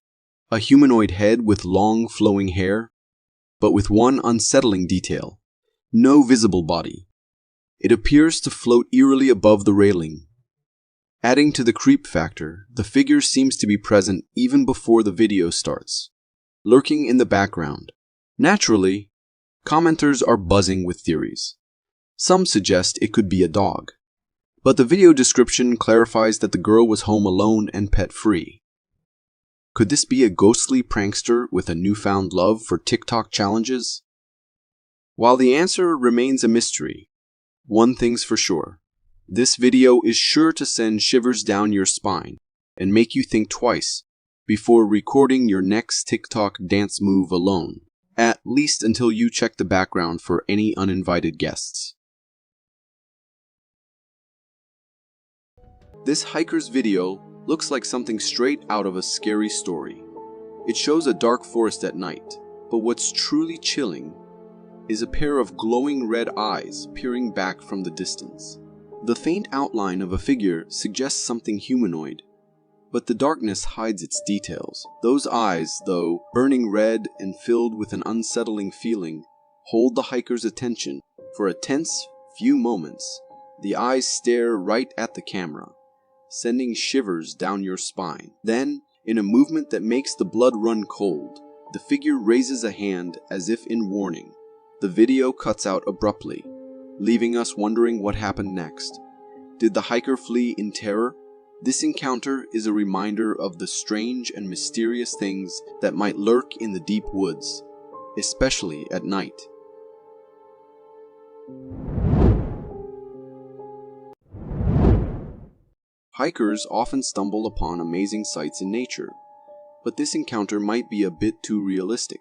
A humanoid head with long flowing hair, but with one unsettling detail: no visible body. It appears to float eerily above the railing. Adding to the creep factor, the figure seems to be present even before the video starts, lurking in the background. Naturally, commenters are buzzing with theories. Some suggest it could be a dog, but the video description clarifies that the girl was home alone and pet-free. Could this be a ghostly prankster with a newfound love for TikTok challenges? While the answer remains a mystery, one thing's for sure. This video is sure to send shivers down your spine and make you think twice before recording your next TikTok dance move alone, at least until you check the background for any uninvited guests. This hiker's video looks like something straight out of a scary story. It shows a dark forest at night, but what's truly chilling is a pair of glowing red eyes peering back from the distance. The faint outline of a figure suggests something humanoid, but the darkness hides its details. Those eyes, though burning red and filled with an unsettling feeling, hold the hiker's attention. For a tense few moments, the eyes stare right at the camera, sending shivers down your spine. Then, in a movement that makes the blood run cold, the figure raises a hand as if in warning. The video cuts out abruptly, leaving us wondering what happened next. Did the hiker flee in terror? This encounter is a reminder of the strange and mysterious things that might lurk in the deep woods, especially at night. Hikers often stumble upon amazing sights in nature, but this encounter might be a bit too realistic.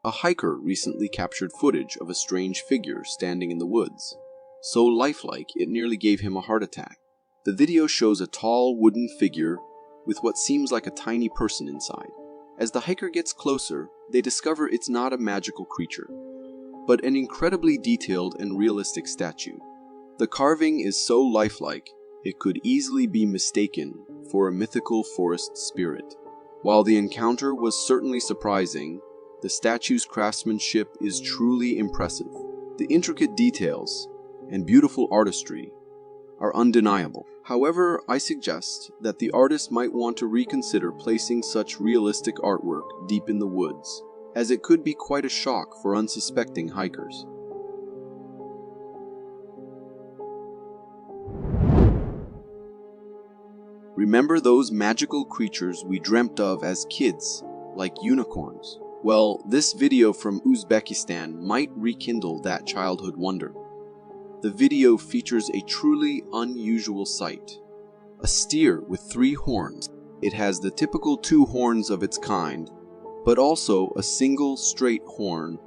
A hiker recently captured footage of a strange figure standing in the woods, so lifelike it nearly gave him a heart attack. The video shows a tall wooden figure with what seems like a tiny person inside. As the hiker gets closer, they discover it's not a magical creature, but an incredibly detailed and realistic statue. The carving is so lifelike, it could easily be mistaken for a mythical forest spirit. While the encounter was certainly surprising, the statue's craftsmanship is truly impressive. The intricate details and beautiful artistry are undeniable. However, I suggest that the artist might want to reconsider placing such realistic artwork deep in the woods, as it could be quite a shock for unsuspecting hikers. Remember those magical creatures we dreamt of as kids, like unicorns? Well, this video from Uzbekistan might rekindle that childhood wonder. The video features a truly unusual sight. A steer with 3 horns. It has the typical 2 horns of its kind, but also a single straight horn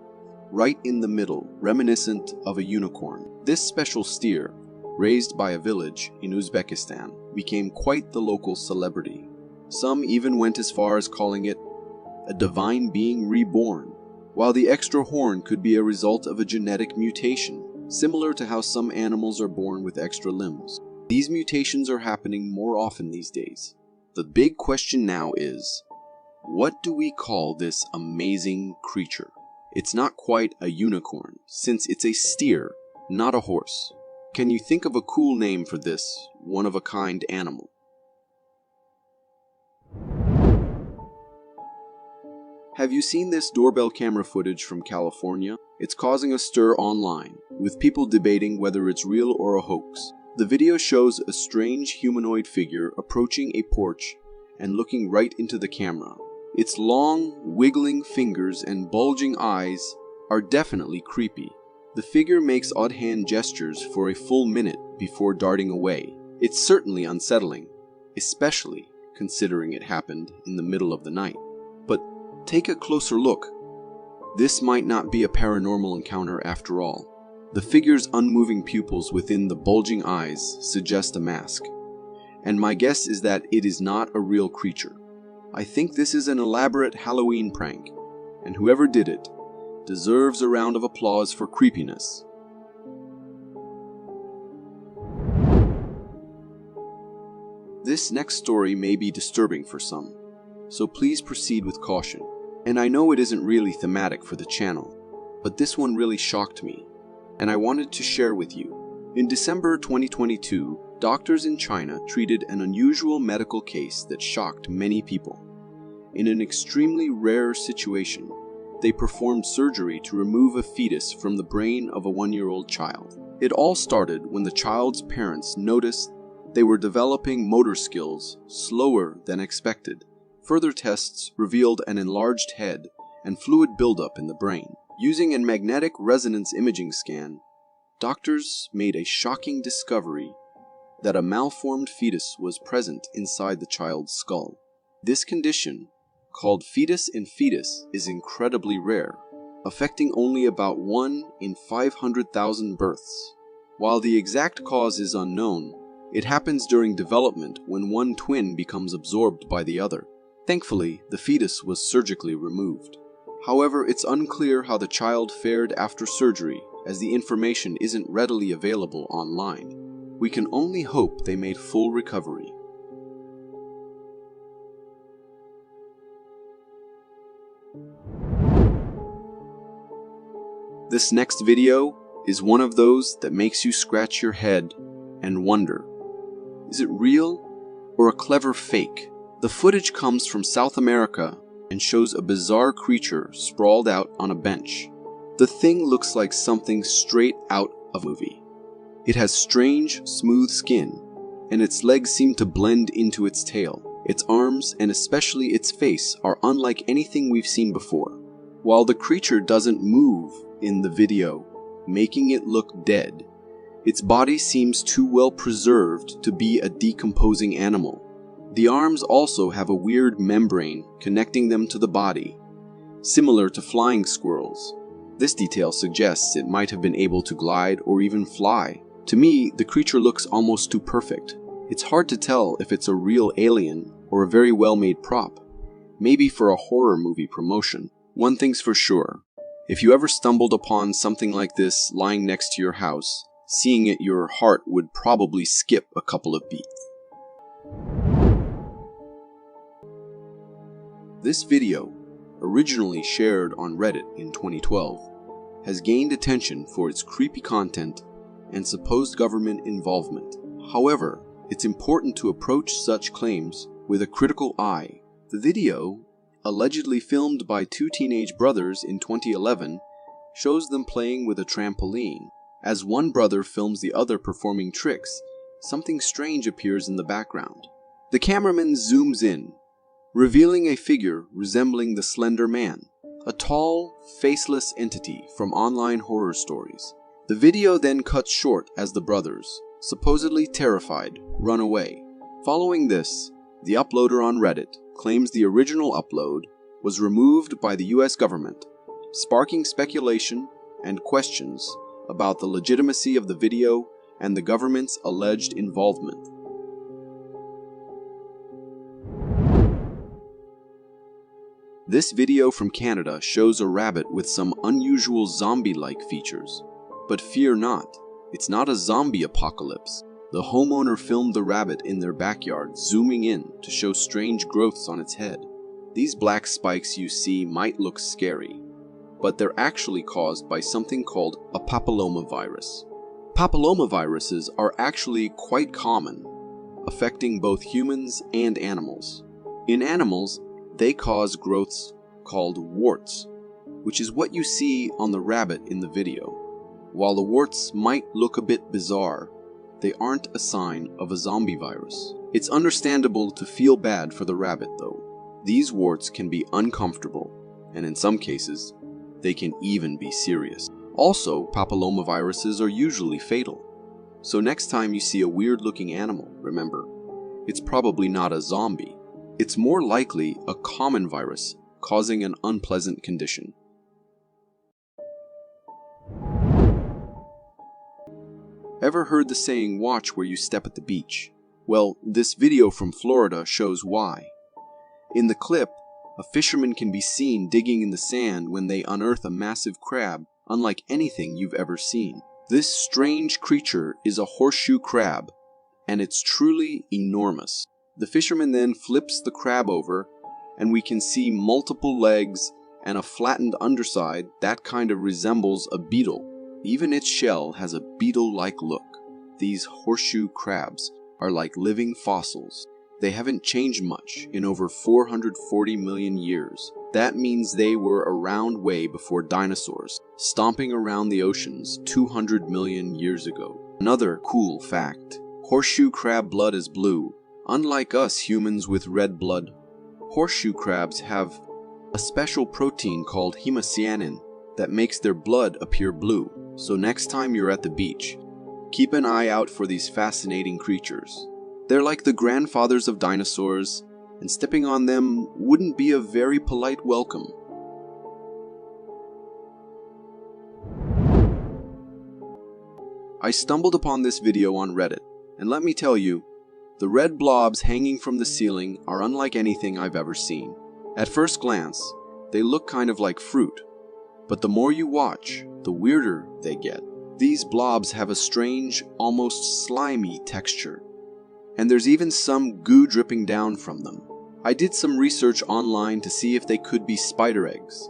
right in the middle, reminiscent of a unicorn. This special steer, raised by a village in Uzbekistan, became quite the local celebrity. Some even went as far as calling it a divine being reborn, while the extra horn could be a result of a genetic mutation, similar to how some animals are born with extra limbs. These mutations are happening more often these days. The big question now is, what do we call this amazing creature? It's not quite a unicorn, since it's a steer, not a horse. Can you think of a cool name for this one-of-a-kind animal? Have you seen this doorbell camera footage from California? It's causing a stir online, with people debating whether it's real or a hoax. The video shows a strange humanoid figure approaching a porch and looking right into the camera. Its long, wiggling fingers and bulging eyes are definitely creepy. The figure makes odd hand gestures for a full minute before darting away. It's certainly unsettling, especially considering it happened in the middle of the night. But take a closer look. This might not be a paranormal encounter after all. The figure's unmoving pupils within the bulging eyes suggest a mask, and my guess is that it is not a real creature. I think this is an elaborate Halloween prank, and whoever did it deserves a round of applause for creepiness. This next story may be disturbing for some, so please proceed with caution. And I know it isn't really thematic for the channel, but this one really shocked me, and I wanted to share with you. In December 2022, doctors in China treated an unusual medical case that shocked many people. In an extremely rare situation, they performed surgery to remove a fetus from the brain of a 1-year-old child. It all started when the child's parents noticed they were developing motor skills slower than expected. Further tests revealed an enlarged head and fluid buildup in the brain. Using a magnetic resonance imaging scan, doctors made a shocking discovery that a malformed fetus was present inside the child's skull. This condition, called fetus in fetus, is incredibly rare, affecting only about 1 in 500,000 births. While the exact cause is unknown, it happens during development when one twin becomes absorbed by the other. Thankfully, the fetus was surgically removed. However, it's unclear how the child fared after surgery, as the information isn't readily available online. We can only hope they made full recovery. This next video is one of those that makes you scratch your head and wonder, is it real or a clever fake. The footage comes from South America and shows a bizarre creature sprawled out on a bench. The thing looks like something straight out of a movie. It has strange, smooth skin, and its legs seem to blend into its tail. Its arms, and especially its face, are unlike anything we've seen before. While the creature doesn't move in the video, making it look dead, its body seems too well preserved to be a decomposing animal. The arms also have a weird membrane connecting them to the body, similar to flying squirrels. This detail suggests it might have been able to glide or even fly. To me, the creature looks almost too perfect. It's hard to tell if it's a real alien or a very well-made prop, maybe for a horror movie promotion. One thing's for sure, if you ever stumbled upon something like this lying next to your house, seeing it, your heart would probably skip a couple of beats. This video, originally shared on Reddit in 2012, has gained attention for its creepy content and supposed government involvement. However, it's important to approach such claims with a critical eye. The video, allegedly filmed by two teenage brothers in 2011, shows them playing with a trampoline. As one brother films the other performing tricks, something strange appears in the background. The cameraman zooms in, revealing a figure resembling the Slender Man, a tall, faceless entity from online horror stories. The video then cuts short as the brothers, supposedly terrified, run away. Following this, the uploader on Reddit claims the original upload was removed by the US government, sparking speculation and questions about the legitimacy of the video and the government's alleged involvement. This video from Canada shows a rabbit with some unusual zombie-like features. But fear not, it's not a zombie apocalypse. The homeowner filmed the rabbit in their backyard, zooming in to show strange growths on its head. These black spikes you see might look scary, but they're actually caused by something called a papillomavirus. Papillomaviruses are actually quite common, affecting both humans and animals. In animals, they cause growths called warts, which is what you see on the rabbit in the video. While the warts might look a bit bizarre, they aren't a sign of a zombie virus. It's understandable to feel bad for the rabbit though. These warts can be uncomfortable, and in some cases, they can even be serious. Also, papillomaviruses are usually fatal. So next time you see a weird-looking animal, remember, it's probably not a zombie. It's more likely a common virus causing an unpleasant condition. Ever heard the saying, watch where you step at the beach? Well, this video from Florida shows why. In the clip, a fisherman can be seen digging in the sand when they unearth a massive crab, unlike anything you've ever seen. This strange creature is a horseshoe crab, and it's truly enormous. The fisherman then flips the crab over, and we can see multiple legs and a flattened underside that kind of resembles a beetle. Even its shell has a beetle-like look. These horseshoe crabs are like living fossils. They haven't changed much in over 440 million years. That means they were around way before dinosaurs, stomping around the oceans 200 million years ago. Another cool fact: horseshoe crab blood is blue. Unlike us humans with red blood, horseshoe crabs have a special protein called hemocyanin that makes their blood appear blue. So next time you're at the beach, keep an eye out for these fascinating creatures. They're like the grandfathers of dinosaurs, and stepping on them wouldn't be a very polite welcome. I stumbled upon this video on Reddit, and let me tell you, the red blobs hanging from the ceiling are unlike anything I've ever seen. At first glance, they look kind of like fruit, but the more you watch, the weirder they get. These blobs have a strange, almost slimy texture, and there's even some goo dripping down from them. I did some research online to see if they could be spider eggs,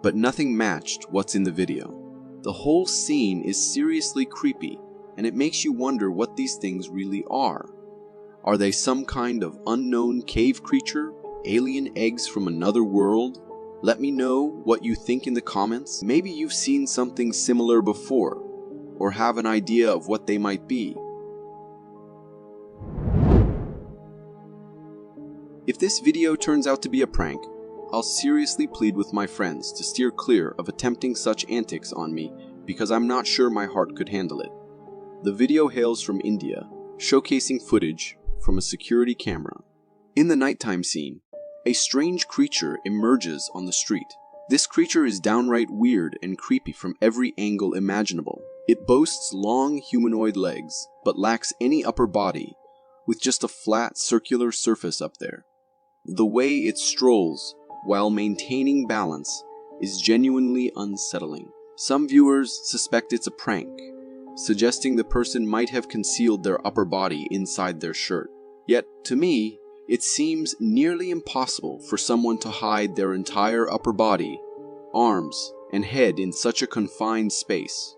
but nothing matched what's in the video. The whole scene is seriously creepy, and it makes you wonder what these things really are. Are they some kind of unknown cave creature? Alien eggs from another world? Let me know what you think in the comments. Maybe you've seen something similar before, or have an idea of what they might be. If this video turns out to be a prank, I'll seriously plead with my friends to steer clear of attempting such antics on me because I'm not sure my heart could handle it. The video hails from India, showcasing footage from a security camera. In the nighttime scene, a strange creature emerges on the street. This creature is downright weird and creepy from every angle imaginable. It boasts long humanoid legs, but lacks any upper body, with just a flat circular surface up there. The way it strolls, while maintaining balance, is genuinely unsettling. Some viewers suspect it's a prank, suggesting the person might have concealed their upper body inside their shirt. Yet, to me, it seems nearly impossible for someone to hide their entire upper body, arms, and head in such a confined space.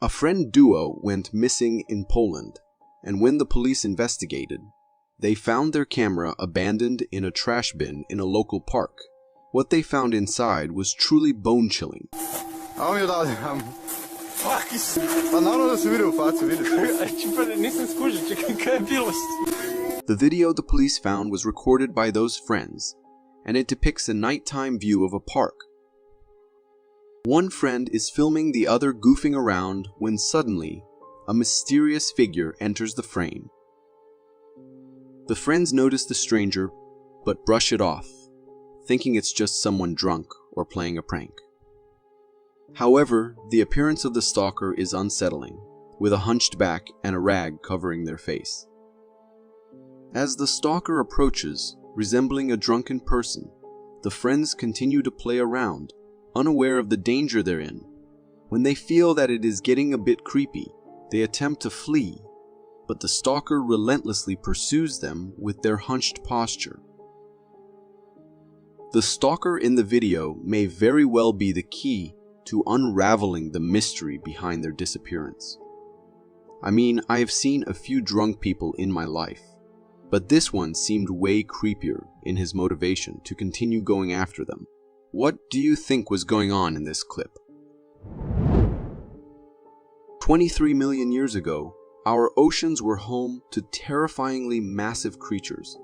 A friend duo went missing in Poland, and when the police investigated, they found their camera abandoned in a trash bin in a local park. What they found inside was truly bone-chilling. The video the police found was recorded by those friends, and it depicts a nighttime view of a park. One friend is filming the other goofing around when suddenly, a mysterious figure enters the frame. The friends notice the stranger, but brush it off, thinking it's just someone drunk or playing a prank. However, the appearance of the stalker is unsettling, with a hunched back and a rag covering their face. As the stalker approaches, resembling a drunken person, the friends continue to play around, unaware of the danger they're in. When they feel that it is getting a bit creepy, they attempt to flee, but the stalker relentlessly pursues them with their hunched posture. The stalker in the video may very well be the key to unraveling the mystery behind their disappearance. I mean, I have seen a few drunk people in my life, but this one seemed way creepier in his motivation to continue going after them. What do you think was going on in this clip? 23 million years ago, our oceans were home to terrifyingly massive creatures,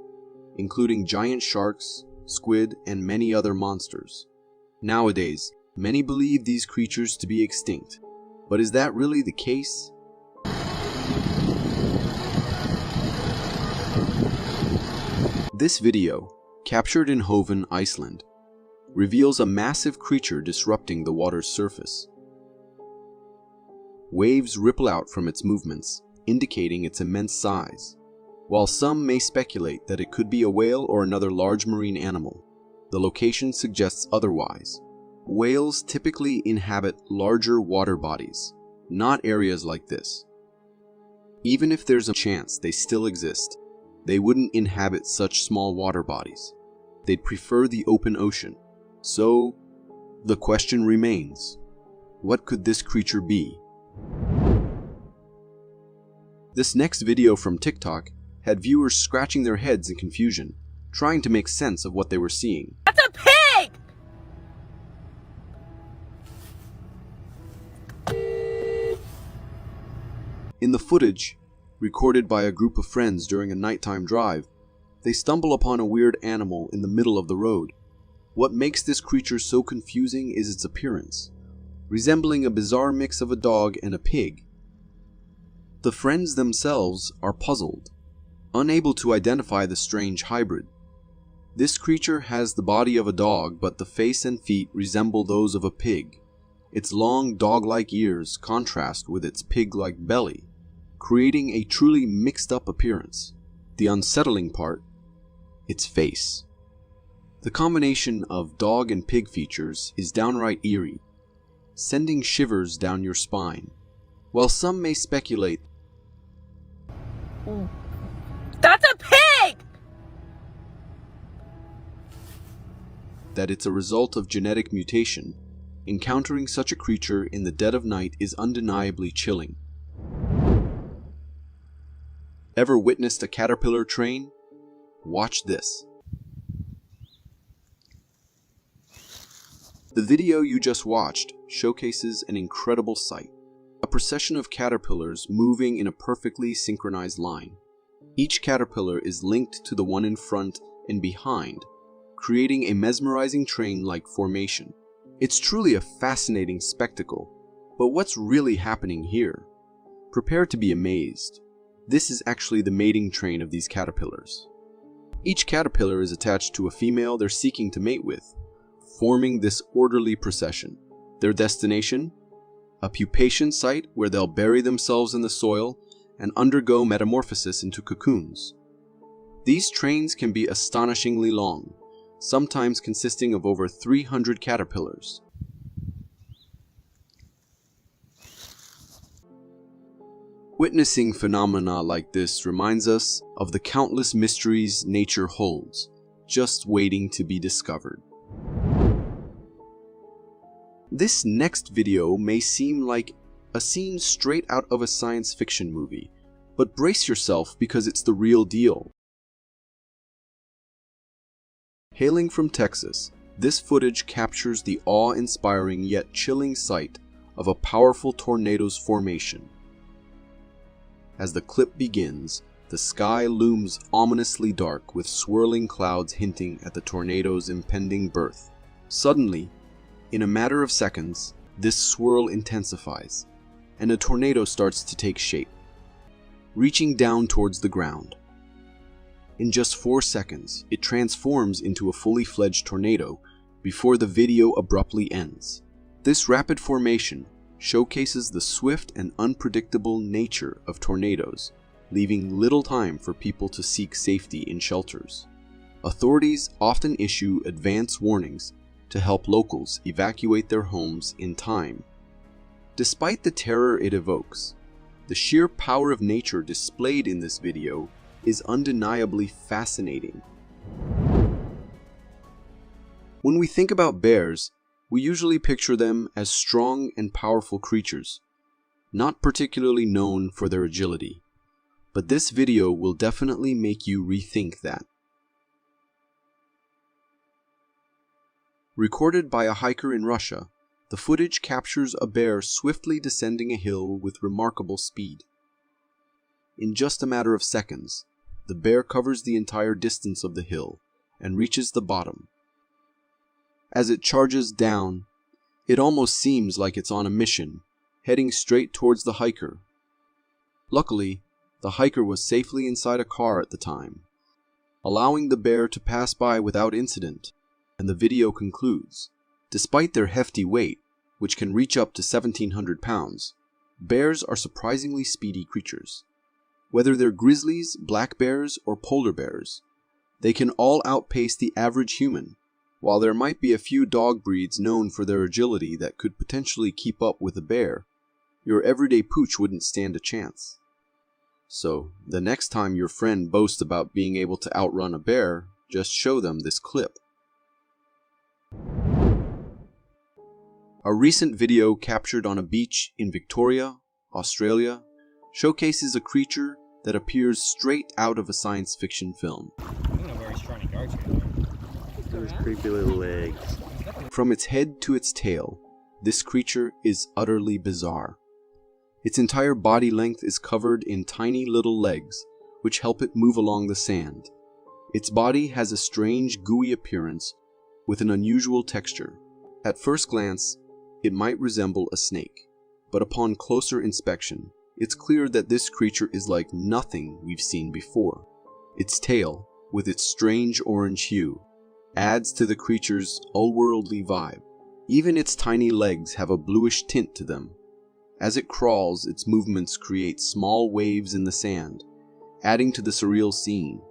including giant sharks, squid, and many other monsters. Nowadays, many believe these creatures to be extinct, but is that really the case? This video, captured in Hoven, Iceland, reveals a massive creature disrupting the water's surface. Waves ripple out from its movements, indicating its immense size. While some may speculate that it could be a whale or another large marine animal, the location suggests otherwise. Whales typically inhabit larger water bodies, not areas like this. Even if there's a chance they still exist, they wouldn't inhabit such small water bodies. They'd prefer the open ocean. So, the question remains, what could this creature be? This next video from TikTok had viewers scratching their heads in confusion, trying to make sense of what they were seeing. That's a pig! In the footage, recorded by a group of friends during a nighttime drive, they stumble upon a weird animal in the middle of the road. What makes this creature so confusing is its appearance, resembling a bizarre mix of a dog and a pig. The friends themselves are puzzled, unable to identify the strange hybrid. This creature has the body of a dog, but the face and feet resemble those of a pig. Its long dog-like ears contrast with its pig-like belly, creating a truly mixed-up appearance. The unsettling part, its face. The combination of dog and pig features is downright eerie, sending shivers down your spine. While some may speculate, That's a pig! that it's a result of genetic mutation, encountering such a creature in the dead of night is undeniably chilling. Ever witnessed a caterpillar train? Watch this. The video you just watched showcases an incredible sight. A procession of caterpillars moving in a perfectly synchronized line. Each caterpillar is linked to the one in front and behind, creating a mesmerizing train-like formation. It's truly a fascinating spectacle, but what's really happening here? Prepare to be amazed. This is actually the mating train of these caterpillars. Each caterpillar is attached to a female they're seeking to mate with, forming this orderly procession. Their destination? A pupation site where they'll bury themselves in the soil and undergo metamorphosis into cocoons. These trains can be astonishingly long, sometimes consisting of over 300 caterpillars. Witnessing phenomena like this reminds us of the countless mysteries nature holds, just waiting to be discovered. This next video may seem like a scene straight out of a science fiction movie, but brace yourself because it's the real deal. Hailing from Texas, this footage captures the awe-inspiring yet chilling sight of a powerful tornado's formation. As the clip begins, the sky looms ominously dark with swirling clouds hinting at the tornado's impending birth. Suddenly, in a matter of seconds, this swirl intensifies, and a tornado starts to take shape, reaching down towards the ground. In just 4 seconds, it transforms into a fully fledged tornado before the video abruptly ends. This rapid formation showcases the swift and unpredictable nature of tornadoes, leaving little time for people to seek safety in shelters. Authorities often issue advance warnings to help locals evacuate their homes in time. Despite the terror it evokes, the sheer power of nature displayed in this video is undeniably fascinating. When we think about bears, we usually picture them as strong and powerful creatures, not particularly known for their agility. But this video will definitely make you rethink that. Recorded by a hiker in Russia, the footage captures a bear swiftly descending a hill with remarkable speed. In just a matter of seconds, the bear covers the entire distance of the hill and reaches the bottom. As it charges down, it almost seems like it's on a mission, heading straight towards the hiker. Luckily, the hiker was safely inside a car at the time, allowing the bear to pass by without incident, and the video concludes. Despite their hefty weight, which can reach up to 1,700 pounds, bears are surprisingly speedy creatures. Whether they're grizzlies, black bears, or polar bears, they can all outpace the average human. While there might be a few dog breeds known for their agility that could potentially keep up with a bear, your everyday pooch wouldn't stand a chance. So, the next time your friend boasts about being able to outrun a bear, just show them this clip. A recent video captured on a beach in Victoria, Australia, showcases a creature that appears straight out of a science fiction film. Those creepy little legs. From its head to its tail, this creature is utterly bizarre. Its entire body length is covered in tiny little legs, which help it move along the sand. Its body has a strange, gooey appearance with an unusual texture. At first glance, it might resemble a snake, but upon closer inspection, it's clear that this creature is like nothing we've seen before. Its tail, with its strange orange hue, adds to the creature's otherworldly vibe. Even its tiny legs have a bluish tint to them. As it crawls, its movements create small waves in the sand, adding to the surreal scene.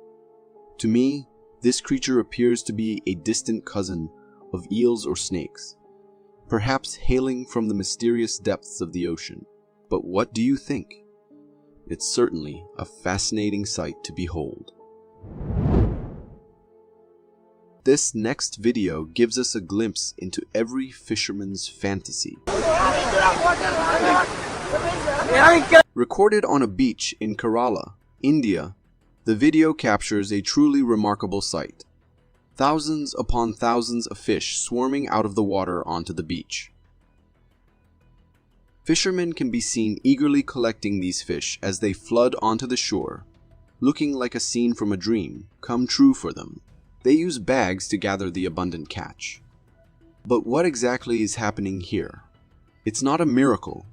To me, this creature appears to be a distant cousin of eels or snakes, perhaps hailing from the mysterious depths of the ocean. But what do you think? It's certainly a fascinating sight to behold. This next video gives us a glimpse into every fisherman's fantasy. Recorded on a beach in Kerala, India, the video captures a truly remarkable sight. Thousands upon thousands of fish swarming out of the water onto the beach. Fishermen can be seen eagerly collecting these fish as they flood onto the shore, looking like a scene from a dream come true for them. They use bags to gather the abundant catch. But what exactly is happening here? It's not a miracle,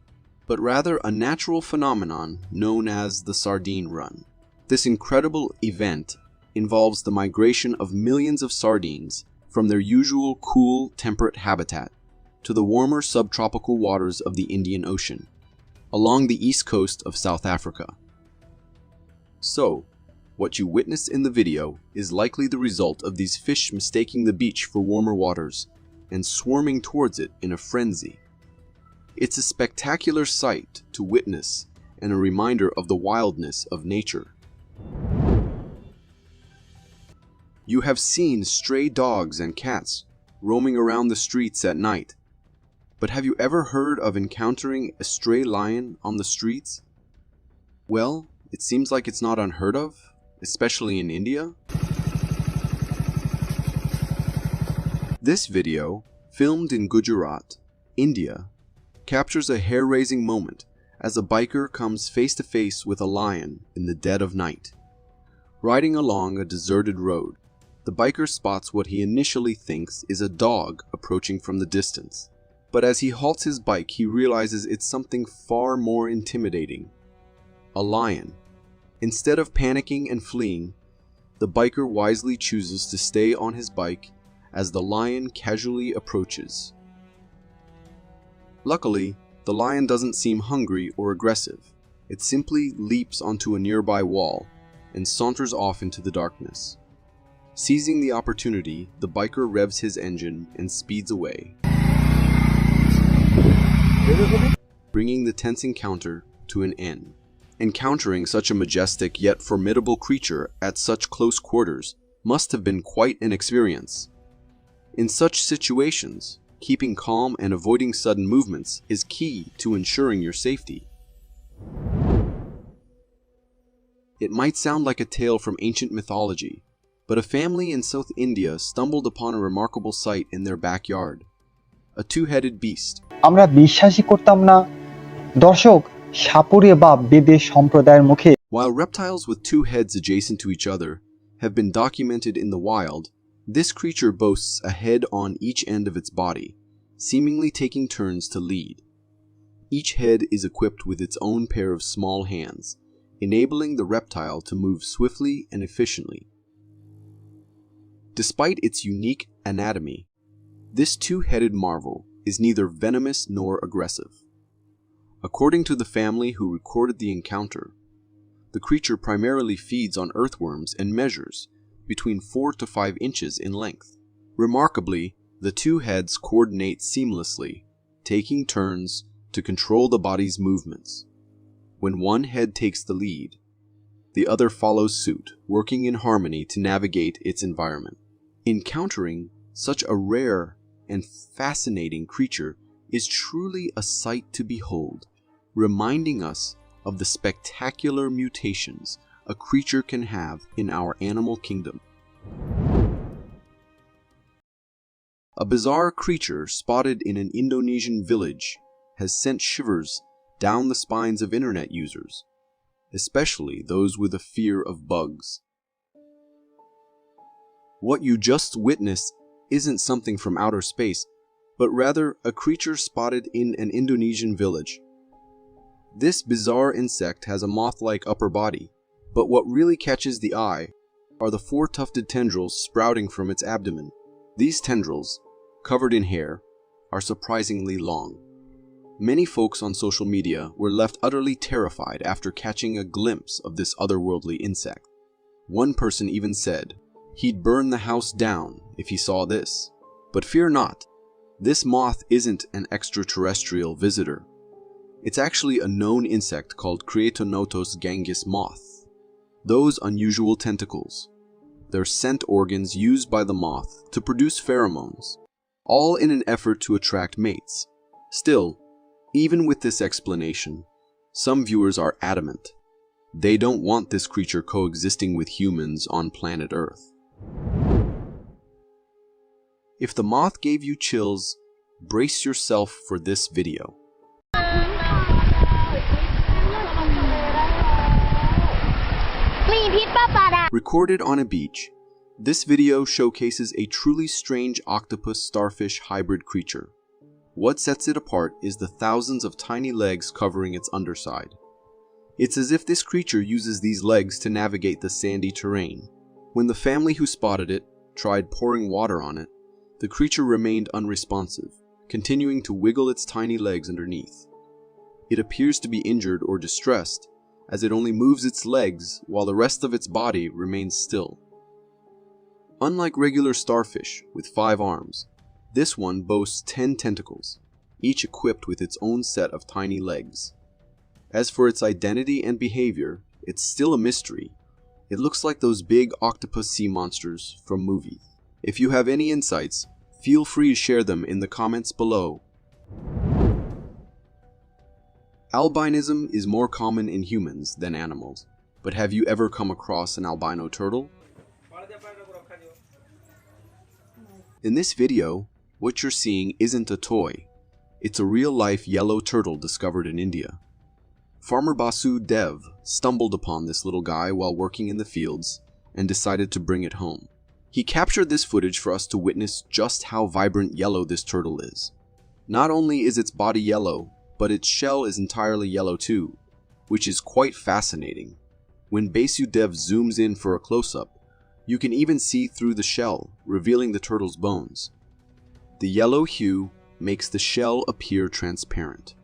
but rather a natural phenomenon known as the sardine run. This incredible event involves the migration of millions of sardines from their usual cool, temperate habitat to the warmer subtropical waters of the Indian Ocean, along the east coast of South Africa. So, what you witness in the video is likely the result of these fish mistaking the beach for warmer waters and swarming towards it in a frenzy. It's a spectacular sight to witness and a reminder of the wildness of nature. You have seen stray dogs and cats roaming around the streets at night, but have you ever heard of encountering a stray lion on the streets? Well, it seems like it's not unheard of, especially in India. This video, filmed in Gujarat, India, captures a hair-raising moment as a biker comes face-to-face with a lion in the dead of night. Riding along a deserted road, the biker spots what he initially thinks is a dog approaching from the distance. But as he halts his bike, he realizes it's something far more intimidating. A lion. Instead of panicking and fleeing, the biker wisely chooses to stay on his bike as the lion casually approaches. Luckily, the lion doesn't seem hungry or aggressive. It simply leaps onto a nearby wall and saunters off into the darkness. Seizing the opportunity, the biker revs his engine and speeds away, bringing the tense encounter to an end. Encountering such a majestic yet formidable creature at such close quarters must have been quite an experience. In such situations, keeping calm and avoiding sudden movements is key to ensuring your safety. It might sound like a tale from ancient mythology, but a family in South India stumbled upon a remarkable sight in their backyard. A two-headed beast. আমরা বিশ্বাসই করতাম না দর্শক সাপুরে বা বেদে সম্প্রদায়ের মুখে While reptiles with two heads adjacent to each other have been documented in the wild, this creature boasts a head on each end of its body, seemingly taking turns to lead. Each head is equipped with its own pair of small hands, enabling the reptile to move swiftly and efficiently. Despite its unique anatomy, this two-headed marvel is neither venomous nor aggressive. According to the family who recorded the encounter, the creature primarily feeds on earthworms and measures between 4 to 5 inches in length. Remarkably, the two heads coordinate seamlessly, taking turns to control the body's movements. When one head takes the lead, the other follows suit, working in harmony to navigate its environment. Encountering such a rare and fascinating creature is truly a sight to behold, reminding us of the spectacular mutations a creature can have in our animal kingdom. A bizarre creature spotted in an Indonesian village has sent shivers down the spines of internet users, especially those with a fear of bugs. What you just witnessed isn't something from outer space, but rather a creature spotted in an Indonesian village. This bizarre insect has a moth-like upper body, but what really catches the eye are the 4 tufted tendrils sprouting from its abdomen. These tendrils, covered in hair, are surprisingly long. Many folks on social media were left utterly terrified after catching a glimpse of this otherworldly insect. One person even said he'd burn the house down if he saw this. But fear not, this moth isn't an extraterrestrial visitor. It's actually a known insect called Creatonotos gangis moth. Those unusual tentacles, they're scent organs used by the moth to produce pheromones, all in an effort to attract mates. Still, even with this explanation, some viewers are adamant. They don't want this creature coexisting with humans on planet Earth. If the moth gave you chills, brace yourself for this video. Recorded on a beach, this video showcases a truly strange octopus-starfish hybrid creature. What sets it apart is the thousands of tiny legs covering its underside. It's as if this creature uses these legs to navigate the sandy terrain. When the family who spotted it tried pouring water on it, the creature remained unresponsive, continuing to wiggle its tiny legs underneath. It appears to be injured or distressed, as it only moves its legs while the rest of its body remains still. Unlike regular starfish with 5 arms, this one boasts 10 tentacles, each equipped with its own set of tiny legs. As for its identity and behavior, it's still a mystery. It looks like those big octopus sea monsters from movies. If you have any insights, feel free to share them in the comments below. Albinism is more common in humans than animals, but have you ever come across an albino turtle? In this video, what you're seeing isn't a toy. It's a real-life yellow turtle discovered in India. Farmer Basu Dev stumbled upon this little guy while working in the fields and decided to bring it home. He captured this footage for us to witness just how vibrant yellow this turtle is. Not only is its body yellow, but its shell is entirely yellow too, which is quite fascinating. When Basu Dev zooms in for a close-up, you can even see through the shell, revealing the turtle's bones. The yellow hue makes the shell appear transparent.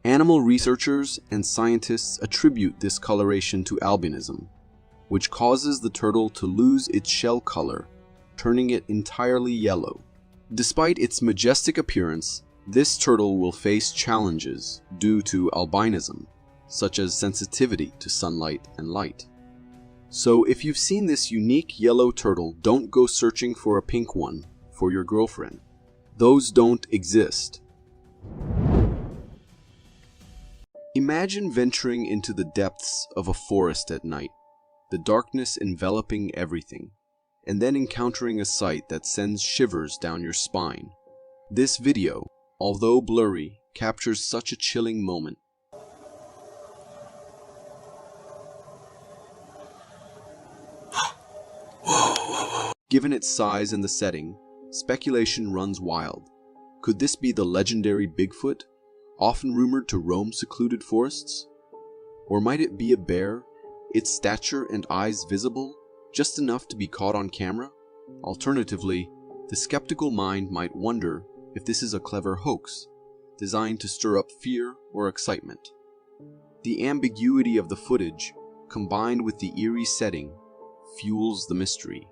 Animal researchers and scientists attribute this coloration to albinism, which causes the turtle to lose its shell color, turning it entirely yellow. Despite its majestic appearance, this turtle will face challenges due to albinism, such as sensitivity to sunlight and light. So if you've seen this unique yellow turtle, don't go searching for a pink one for your girlfriend. Those don't exist. Imagine venturing into the depths of a forest at night, the darkness enveloping everything, and then encountering a sight that sends shivers down your spine. This video, although blurry, captures such a chilling moment. Given its size and the setting, speculation runs wild. Could this be the legendary Bigfoot, often rumored to roam secluded forests? Or might it be a bear, its stature and eyes visible, just enough to be caught on camera? Alternatively, the skeptical mind might wonder if this is a clever hoax, designed to stir up fear or excitement. The ambiguity of the footage, combined with the eerie setting, fuels the mystery.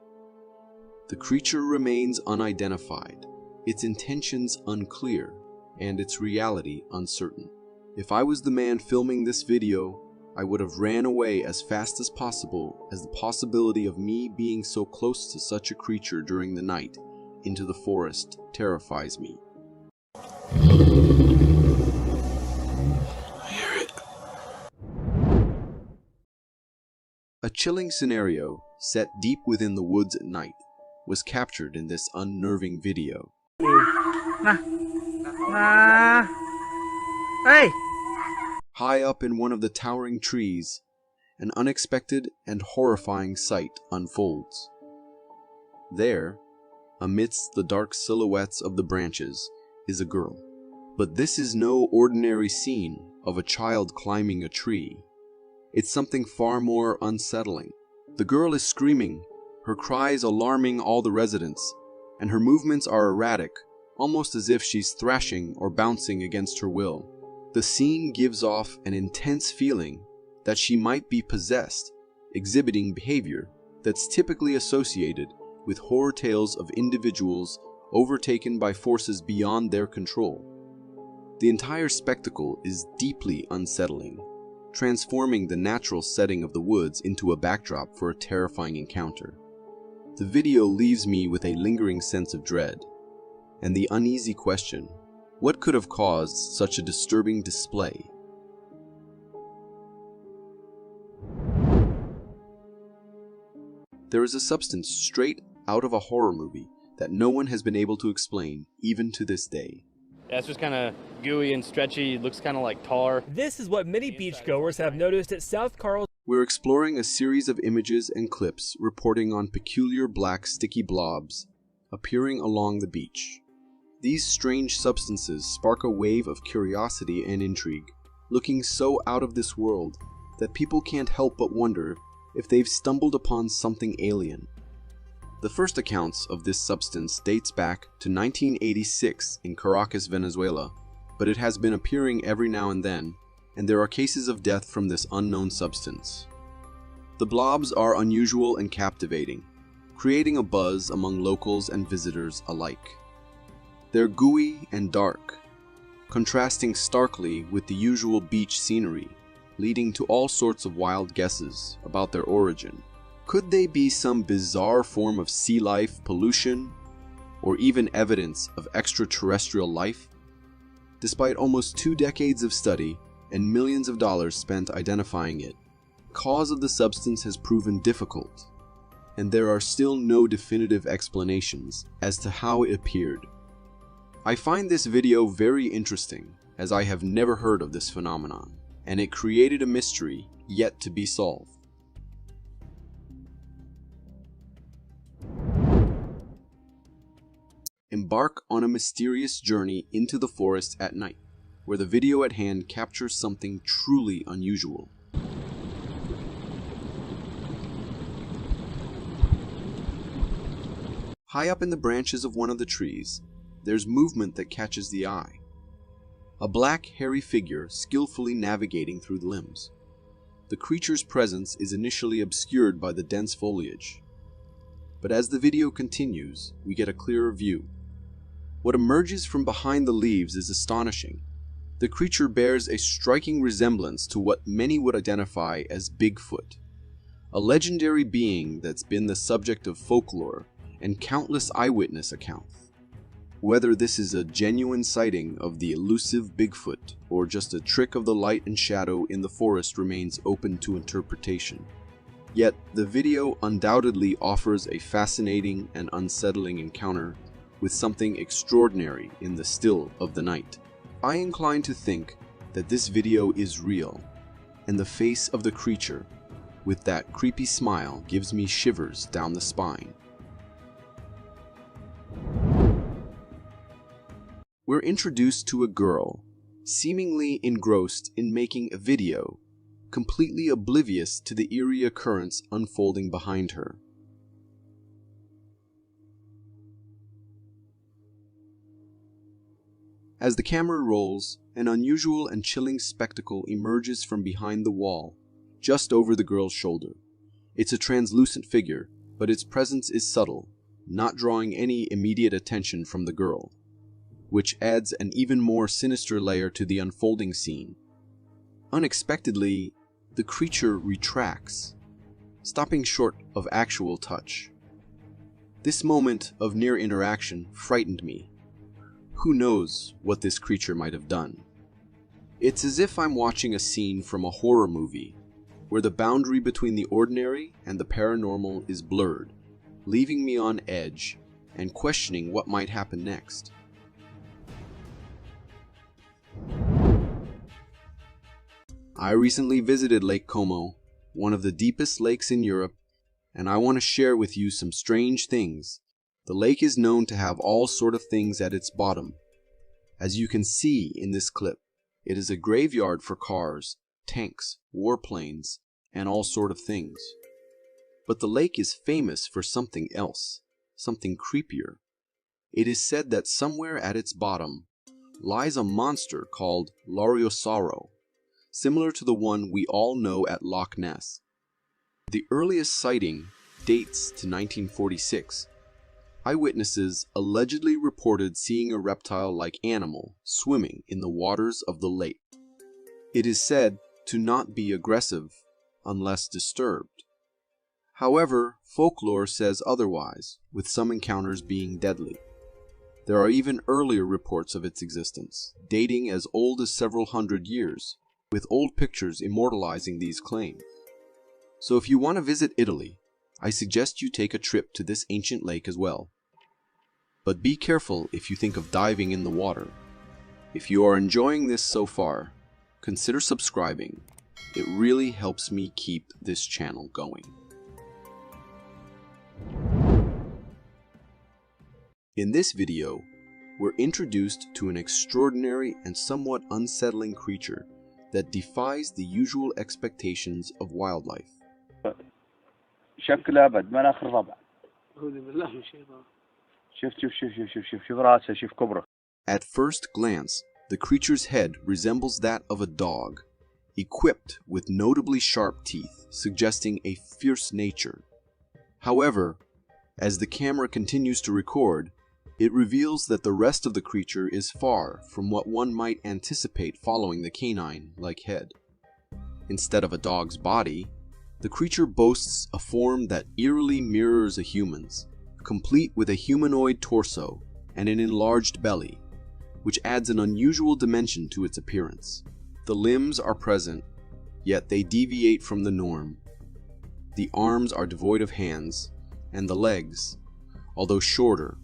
The creature remains unidentified, its intentions unclear, and its reality uncertain. If I was the man filming this video, I would have ran away as fast as possible, as the possibility of me being so close to such a creature during the night into the forest terrifies me. A chilling scenario, set deep within the woods at night, was captured in this unnerving video. Hey! High up in one of the towering trees, an unexpected and horrifying sight unfolds. There, amidst the dark silhouettes of the branches, is a girl. But this is no ordinary scene of a child climbing a tree. It's something far more unsettling. The girl is screaming, her cries alarming all the residents, and her movements are erratic, almost as if she's thrashing or bouncing against her will. The scene gives off an intense feeling that she might be possessed, exhibiting behavior that's typically associated with horror tales of individuals overtaken by forces beyond their control. The entire spectacle is deeply unsettling, transforming the natural setting of the woods into a backdrop for a terrifying encounter. The video leaves me with a lingering sense of dread, and the uneasy question, what could have caused such a disturbing display? There is a substance straight out of a horror movie that no one has been able to explain, even to this day. Yeah, it's just kind of gooey and stretchy. It looks kind of like tar. This is what many beachgoers have noticed at South Carl's. We're exploring a series of images and clips reporting on peculiar black sticky blobs appearing along the beach. These strange substances spark a wave of curiosity and intrigue, looking so out of this world that people can't help but wonder if they've stumbled upon something alien. The first accounts of this substance dates back to 1986 in Caracas, Venezuela, but it has been appearing every now and then, and there are cases of death from this unknown substance. The blobs are unusual and captivating, creating a buzz among locals and visitors alike. They're gooey and dark, contrasting starkly with the usual beach scenery, leading to all sorts of wild guesses about their origin. Could they be some bizarre form of sea life, pollution, or even evidence of extraterrestrial life? Despite almost 2 decades of study and millions of dollars spent identifying it, the cause of the substance has proven difficult, and there are still no definitive explanations as to how it appeared. I find this video very interesting, as I have never heard of this phenomenon, and it created a mystery yet to be solved. Embark on a mysterious journey into the forest at night, where the video at hand captures something truly unusual. High up in the branches of one of the trees, there's movement that catches the eye. A black, hairy figure skillfully navigating through the limbs. The creature's presence is initially obscured by the dense foliage, but as the video continues, we get a clearer view. What emerges from behind the leaves is astonishing. The creature bears a striking resemblance to what many would identify as Bigfoot, a legendary being that's been the subject of folklore and countless eyewitness accounts. Whether this is a genuine sighting of the elusive Bigfoot or just a trick of the light and shadow in the forest remains open to interpretation. Yet, the video undoubtedly offers a fascinating and unsettling encounter with something extraordinary in the still of the night. I incline to think that this video is real, and the face of the creature, with that creepy smile, gives me shivers down the spine. We're introduced to a girl, seemingly engrossed in making a video, completely oblivious to the eerie occurrence unfolding behind her. As the camera rolls, an unusual and chilling spectacle emerges from behind the wall, just over the girl's shoulder. It's a translucent figure, but its presence is subtle, not drawing any immediate attention from the girl, which adds an even more sinister layer to the unfolding scene. Unexpectedly, the creature retracts, stopping short of actual touch. This moment of near interaction frightened me. Who knows what this creature might have done? It's as if I'm watching a scene from a horror movie, where the boundary between the ordinary and the paranormal is blurred, leaving me on edge and questioning what might happen next. I recently visited Lake Como, one of the deepest lakes in Europe, and I want to share with you some strange things. The lake is known to have all sort of things at its bottom. As you can see in this clip, it is a graveyard for cars, tanks, warplanes, and all sort of things. But the lake is famous for something else, something creepier. It is said that somewhere at its bottom lies a monster called Loriosauro, similar to the one we all know at Loch Ness. The earliest sighting dates to 1946. Eyewitnesses allegedly reported seeing a reptile-like animal swimming in the waters of the lake. It is said to not be aggressive unless disturbed. However, folklore says otherwise, with some encounters being deadly. There are even earlier reports of its existence, dating as old as several hundred years, with old pictures immortalizing these claims. So if you want to visit Italy, I suggest you take a trip to this ancient lake as well. But be careful if you think of diving in the water. If you are enjoying this so far, consider subscribing. It really helps me keep this channel going. In this video, we're introduced to an extraordinary and somewhat unsettling creature that defies the usual expectations of wildlife. شكله أبد مناخ الربع. أعوذ بالله من الشيطان. شوف راسه شوف كبره. At first glance, the creature's head resembles that of a dog, equipped with notably sharp teeth, suggesting a fierce nature. However, as the camera continues to record, it reveals that the rest of the creature is far from what one might anticipate following the canine-like head. Instead of a dog's body, the creature boasts a form that eerily mirrors a human's, complete with a humanoid torso and an enlarged belly, which adds an unusual dimension to its appearance. The limbs are present, yet they deviate from the norm. The arms are devoid of hands, and the legs, although shorter,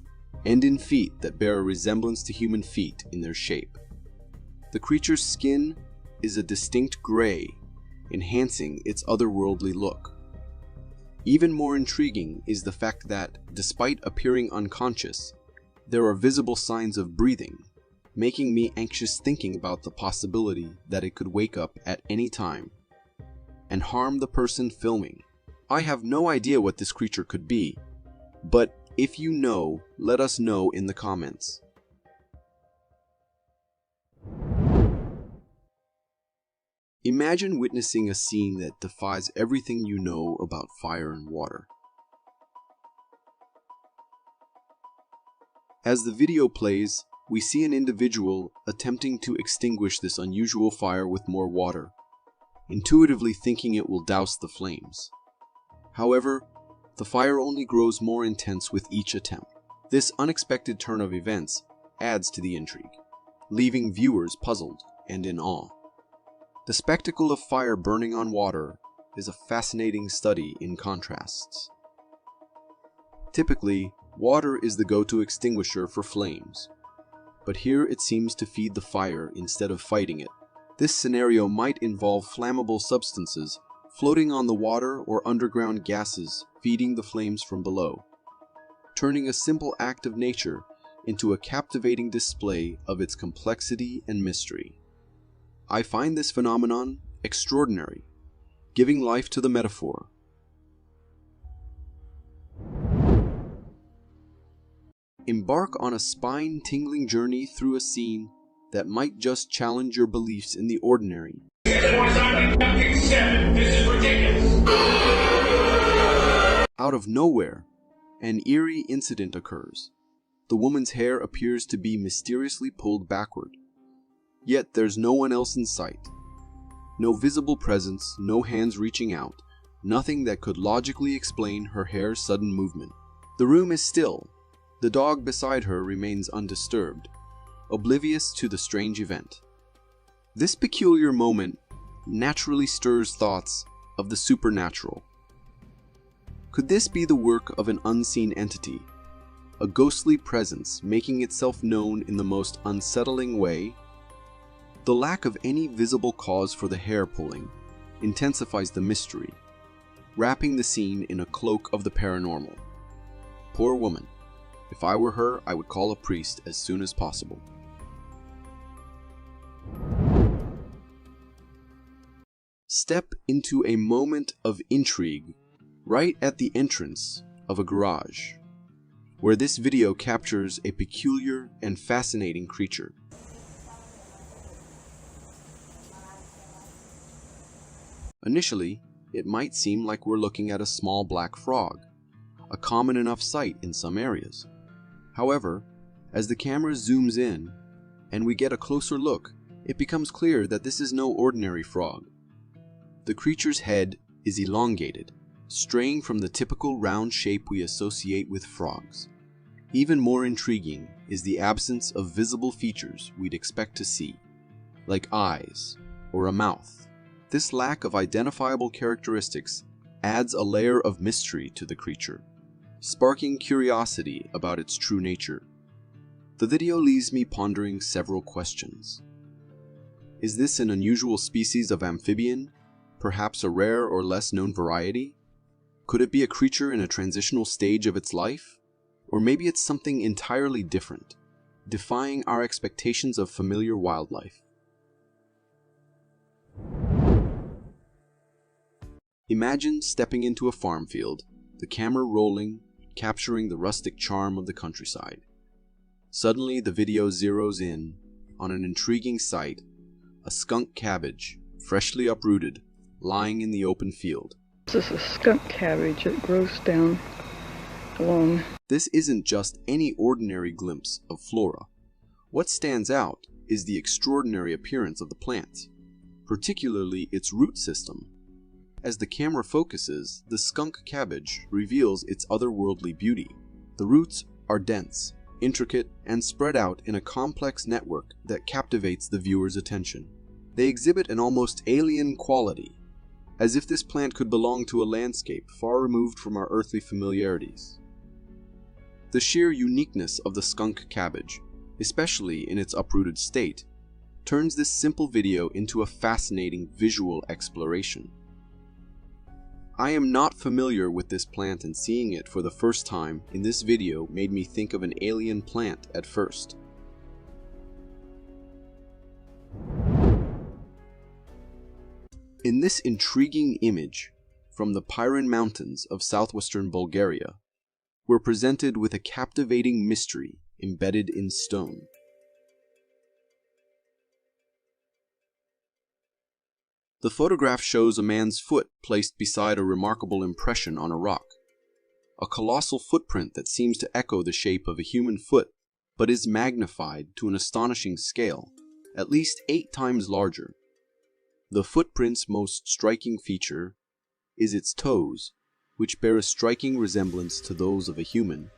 end in feet that bear a resemblance to human feet in their shape. The creature's skin is a distinct gray, enhancing its otherworldly look. Even more intriguing is the fact that, despite appearing unconscious, there are visible signs of breathing, making me anxious thinking about the possibility that it could wake up at any time and harm the person filming. I have no idea what this creature could be, but if you know, let us know in the comments. Imagine witnessing a scene that defies everything you know about fire and water. As the video plays, we see an individual attempting to extinguish this unusual fire with more water, intuitively thinking it will douse the flames. However, the fire only grows more intense with each attempt. This unexpected turn of events adds to the intrigue, leaving viewers puzzled and in awe. The spectacle of fire burning on water is a fascinating study in contrasts. Typically, water is the go-to extinguisher for flames, but here it seems to feed the fire instead of fighting it. This scenario might involve flammable substances floating on the water or underground gases feeding the flames from below, turning a simple act of nature into a captivating display of its complexity and mystery. I find this phenomenon extraordinary, giving life to the metaphor. Embark on a spine-tingling journey through a scene that might just challenge your beliefs in the ordinary. Out of nowhere, an eerie incident occurs. The woman's hair appears to be mysteriously pulled backward. Yet there's no one else in sight. No visible presence, no hands reaching out, nothing that could logically explain her hair's sudden movement. The room is still. The dog beside her remains undisturbed, oblivious to the strange event. This peculiar moment naturally stirs thoughts of the supernatural. Could this be the work of an unseen entity, a ghostly presence making itself known in the most unsettling way? The lack of any visible cause for the hair pulling intensifies the mystery, wrapping the scene in a cloak of the paranormal. Poor woman. If I were her, I would call a priest as soon as possible. Step into a moment of intrigue right at the entrance of a garage, where this video captures a peculiar and fascinating creature. Initially, it might seem like we're looking at a small black frog, a common enough sight in some areas. However, as the camera zooms in and we get a closer look, it becomes clear that this is no ordinary frog. The creature's head is elongated, straying from the typical round shape we associate with frogs. Even more intriguing is the absence of visible features we'd expect to see, like eyes or a mouth. This lack of identifiable characteristics adds a layer of mystery to the creature, sparking curiosity about its true nature. The video leaves me pondering several questions. Is this an unusual species of amphibian? Perhaps a rare or less known variety? Could it be a creature in a transitional stage of its life? Or maybe it's something entirely different, defying our expectations of familiar wildlife. Imagine stepping into a farm field, the camera rolling, capturing the rustic charm of the countryside. Suddenly, the video zeroes in on an intriguing sight, a skunk cabbage, freshly uprooted, lying in the open field. This is a skunk cabbage. It grows down along. This isn't just any ordinary glimpse of flora. What stands out is the extraordinary appearance of the plant, particularly its root system. As the camera focuses, the skunk cabbage reveals its otherworldly beauty. The roots are dense, intricate, and spread out in a complex network that captivates the viewer's attention. They exhibit an almost alien quality, as if this plant could belong to a landscape far removed from our earthly familiarities. The sheer uniqueness of the skunk cabbage, especially in its uprooted state, turns this simple video into a fascinating visual exploration. I am not familiar with this plant, and seeing it for the first time in this video made me think of an alien plant at first. In this intriguing image from the Pirin Mountains of southwestern Bulgaria, we're presented with a captivating mystery embedded in stone. The photograph shows a man's foot placed beside a remarkable impression on a rock. A colossal footprint that seems to echo the shape of a human foot, but is magnified to an astonishing scale, at least 8 times larger. The footprint's most striking feature is its toes, which bear a striking resemblance to those of a human,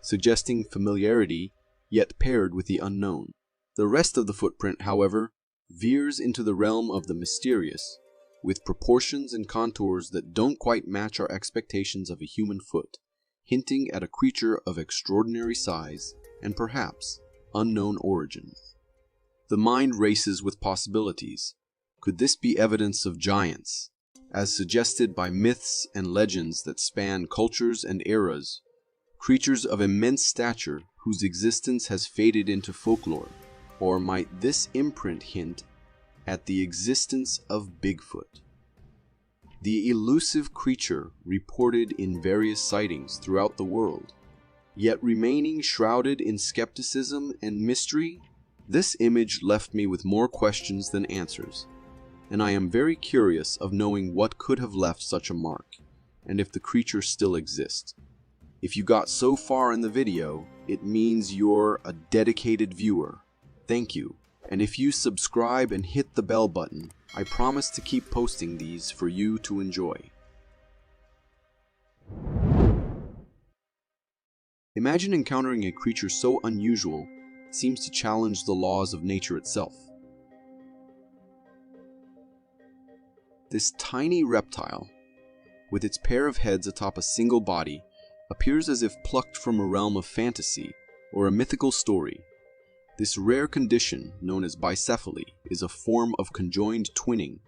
suggesting familiarity, yet paired with the unknown. The rest of the footprint, however, veers into the realm of the mysterious, with proportions and contours that don't quite match our expectations of a human foot, hinting at a creature of extraordinary size and perhaps unknown origin. The mind races with possibilities. Could this be evidence of giants, as suggested by myths and legends that span cultures and eras, creatures of immense stature whose existence has faded into folklore? Or might this imprint hint at the existence of Bigfoot, the elusive creature reported in various sightings throughout the world, yet remaining shrouded in skepticism and mystery? This image left me with more questions than answers, and I am very curious of knowing what could have left such a mark, and if the creature still exists. If you got so far in the video, it means you're a dedicated viewer. Thank you, and if you subscribe and hit the bell button, I promise to keep posting these for you to enjoy. Imagine encountering a creature so unusual it seems to challenge the laws of nature itself. This tiny reptile, with its pair of heads atop a single body, appears as if plucked from a realm of fantasy or a mythical story. This rare condition, known as bicephaly, is a form of conjoined twinning,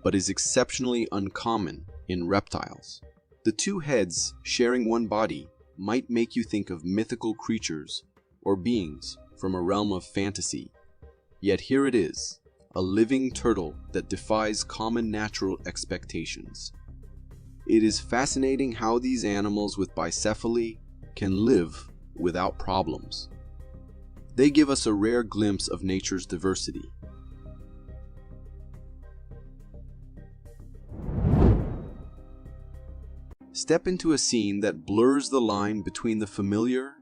but is exceptionally uncommon in reptiles. The two heads sharing one body might make you think of mythical creatures or beings from a realm of fantasy. Yet here it is, a living turtle that defies common natural expectations. It is fascinating how these animals with bicephaly can live without problems. They give us a rare glimpse of nature's diversity. Step into a scene that blurs the line between the familiar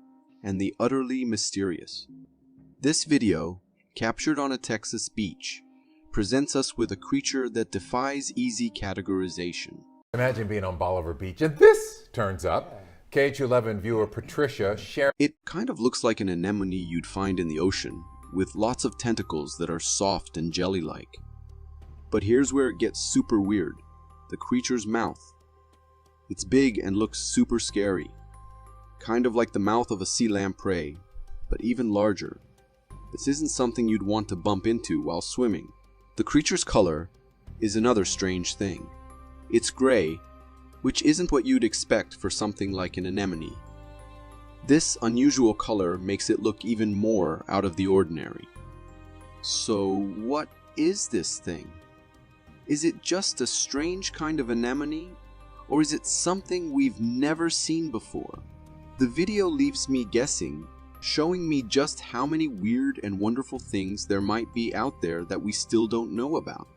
and the utterly mysterious. This video, captured on a Texas beach, presents us with a creature that defies easy categorization. Imagine being on Bolivar Beach and this turns up. KH11 viewer Patricia shared. It kind of looks like an anemone you'd find in the ocean, with lots of tentacles that are soft and jelly-like. But here's where it gets super weird. The creature's mouth, It's big and looks super scary, kind of like the mouth of a sea lamprey, but even larger. This isn't something you'd want to bump into while swimming. The creature's color is another strange thing. It's gray, which isn't what you'd expect for something like an anemone. This unusual color makes it look even more out of the ordinary. So what is this thing? Is it just a strange kind of anemone, or is it something we've never seen before? The video leaves me guessing, showing me just how many weird and wonderful things there might be out there that we still don't know about.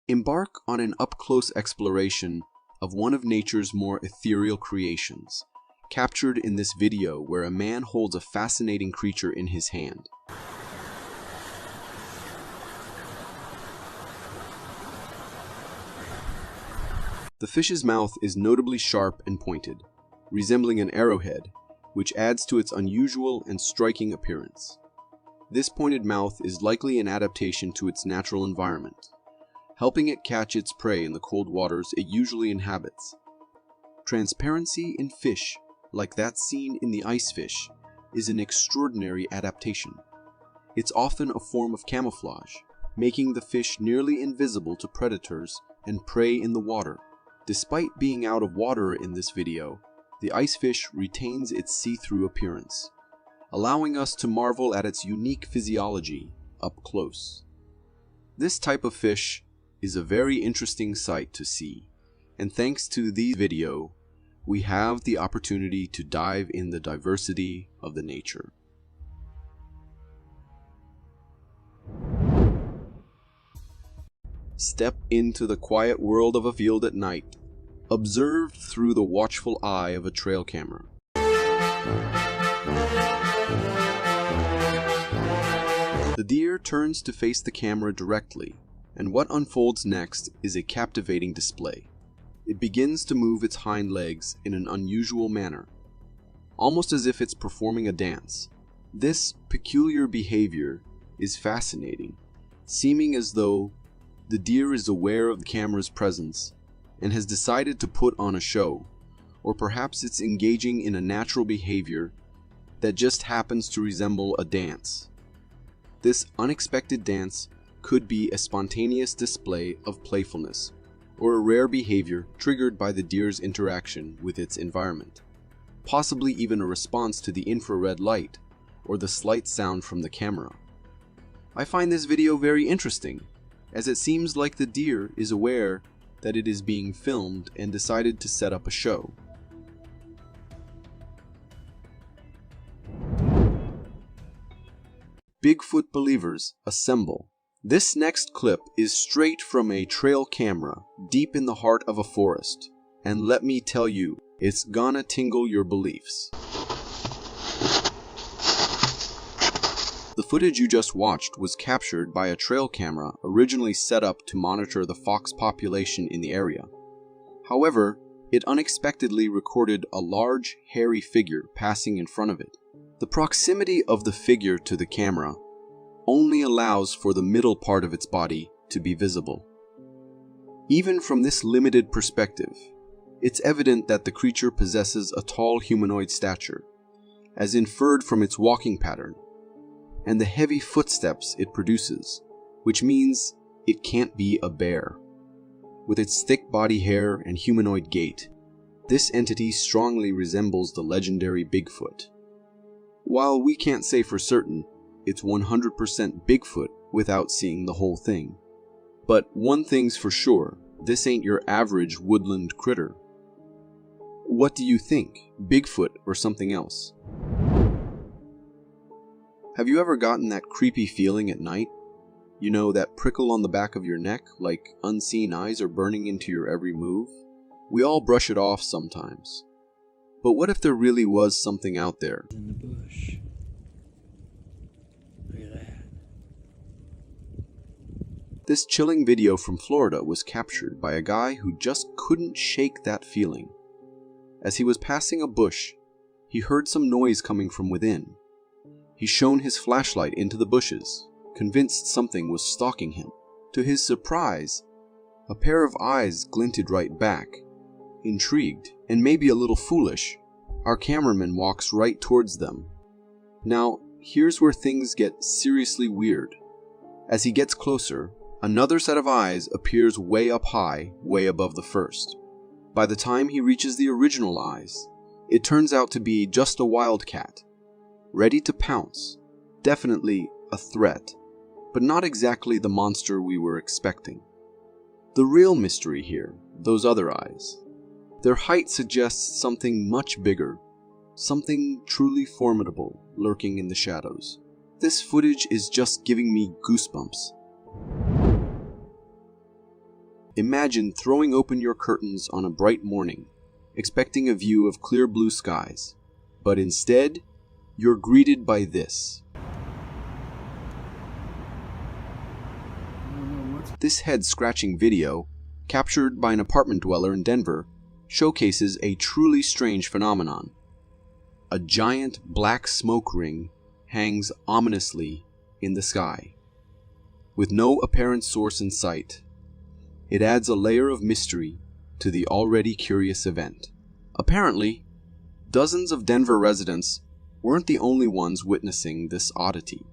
Embark on an up-close exploration of one of nature's more ethereal creations, captured in this video where a man holds a fascinating creature in his hand. The fish's mouth is notably sharp and pointed, resembling an arrowhead, which adds to its unusual and striking appearance. This pointed mouth is likely an adaptation to its natural environment, helping it catch its prey in the cold waters it usually inhabits. Transparency in fish, like that seen in the ice fish, is an extraordinary adaptation. It's often a form of camouflage, making the fish nearly invisible to predators and prey in the water. Despite being out of water in this video, the ice fish retains its see-through appearance, allowing us to marvel at its unique physiology up close. This type of fish is a very interesting sight to see, and thanks to this video, we have the opportunity to dive in the diversity of the nature. Step into the quiet world of a field at night, observed through the watchful eye of a trail camera. The deer turns to face the camera directly, and what unfolds next is a captivating display. It begins to move its hind legs in an unusual manner, almost as if it's performing a dance. This peculiar behavior is fascinating, seeming as though the deer is aware of the camera's presence and has decided to put on a show, or perhaps it's engaging in a natural behavior that just happens to resemble a dance. This unexpected dance could be a spontaneous display of playfulness, or a rare behavior triggered by the deer's interaction with its environment, possibly even a response to the infrared light or the slight sound from the camera. I find this video very interesting, as it seems like the deer is aware that it is being filmed and decided to set up a show. Bigfoot believers, assemble. This next clip is straight from a trail camera deep in the heart of a forest, and let me tell you, it's gonna tingle your beliefs. The footage you just watched was captured by a trail camera originally set up to monitor the fox population in the area. However, it unexpectedly recorded a large, hairy figure passing in front of it. The proximity of the figure to the camera only allows for the middle part of its body to be visible. Even from this limited perspective, it's evident that the creature possesses a tall humanoid stature, as inferred from its walking pattern, and the heavy footsteps it produces, which means it can't be a bear. With its thick body hair and humanoid gait, this entity strongly resembles the legendary Bigfoot. While we can't say for certain it's 100% Bigfoot without seeing the whole thing. But one thing's for sure, this ain't your average woodland critter. What do you think, Bigfoot or something else? Have you ever gotten that creepy feeling at night? You know, that prickle on the back of your neck, like unseen eyes are burning into your every move? We all brush it off sometimes. But what if there really was something out there? In the bush. Look at that. This chilling video from Florida was captured by a guy who just couldn't shake that feeling. As he was passing a bush, he heard some noise coming from within. He shone his flashlight into the bushes, convinced something was stalking him. To his surprise, a pair of eyes glinted right back. Intrigued, and maybe a little foolish, our cameraman walks right towards them. Now, here's where things get seriously weird. As he gets closer, another set of eyes appears way up high, way above the first. By the time he reaches the original eyes, it turns out to be just a wildcat, ready to pounce. Definitely a threat, but not exactly the monster we were expecting. The real mystery here, those other eyes. Their height suggests something much bigger, something truly formidable lurking in the shadows. This footage is just giving me goosebumps. Imagine throwing open your curtains on a bright morning, expecting a view of clear blue skies, but instead, you're greeted by this. This head-scratching video, captured by an apartment dweller in Denver, showcases a truly strange phenomenon. A giant black smoke ring hangs ominously in the sky. With no apparent source in sight, it adds a layer of mystery to the already curious event. Apparently, dozens of Denver residents weren't the only ones witnessing this oddity.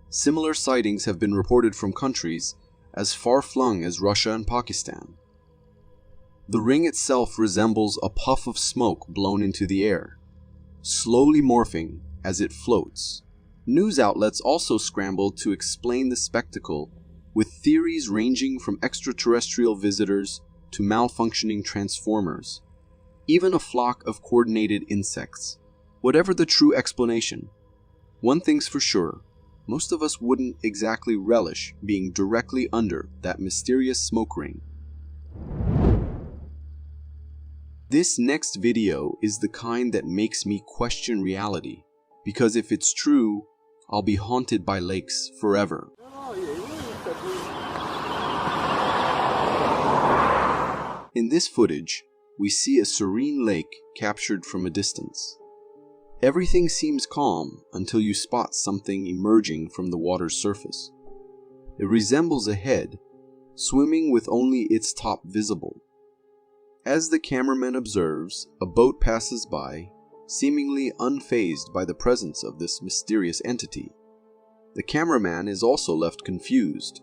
Similar sightings have been reported from countries as far-flung as Russia and Pakistan. The ring itself resembles a puff of smoke blown into the air, slowly morphing as it floats. News outlets also scrambled to explain the spectacle, with theories ranging from extraterrestrial visitors to malfunctioning transformers, even a flock of coordinated insects. Whatever the true explanation, one thing's for sure, most of us wouldn't exactly relish being directly under that mysterious smoke ring. This next video is the kind that makes me question reality, because if it's true, I'll be haunted by lakes forever. In this footage, we see a serene lake captured from a distance. Everything seems calm until you spot something emerging from the water's surface. It resembles a head, swimming with only its top visible. As the cameraman observes, a boat passes by, seemingly unfazed by the presence of this mysterious entity. The cameraman is also left confused,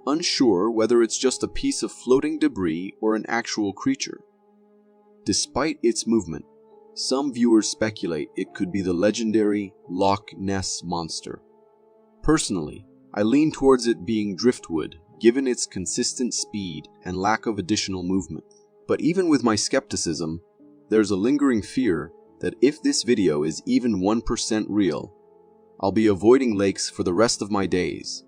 unsure whether it's just a piece of floating debris or an actual creature. Despite its movement, some viewers speculate it could be the legendary Loch Ness Monster. Personally, I lean towards it being driftwood, given its consistent speed and lack of additional movement. But even with my skepticism, there's a lingering fear that if this video is even 1% real, I'll be avoiding lakes for the rest of my days.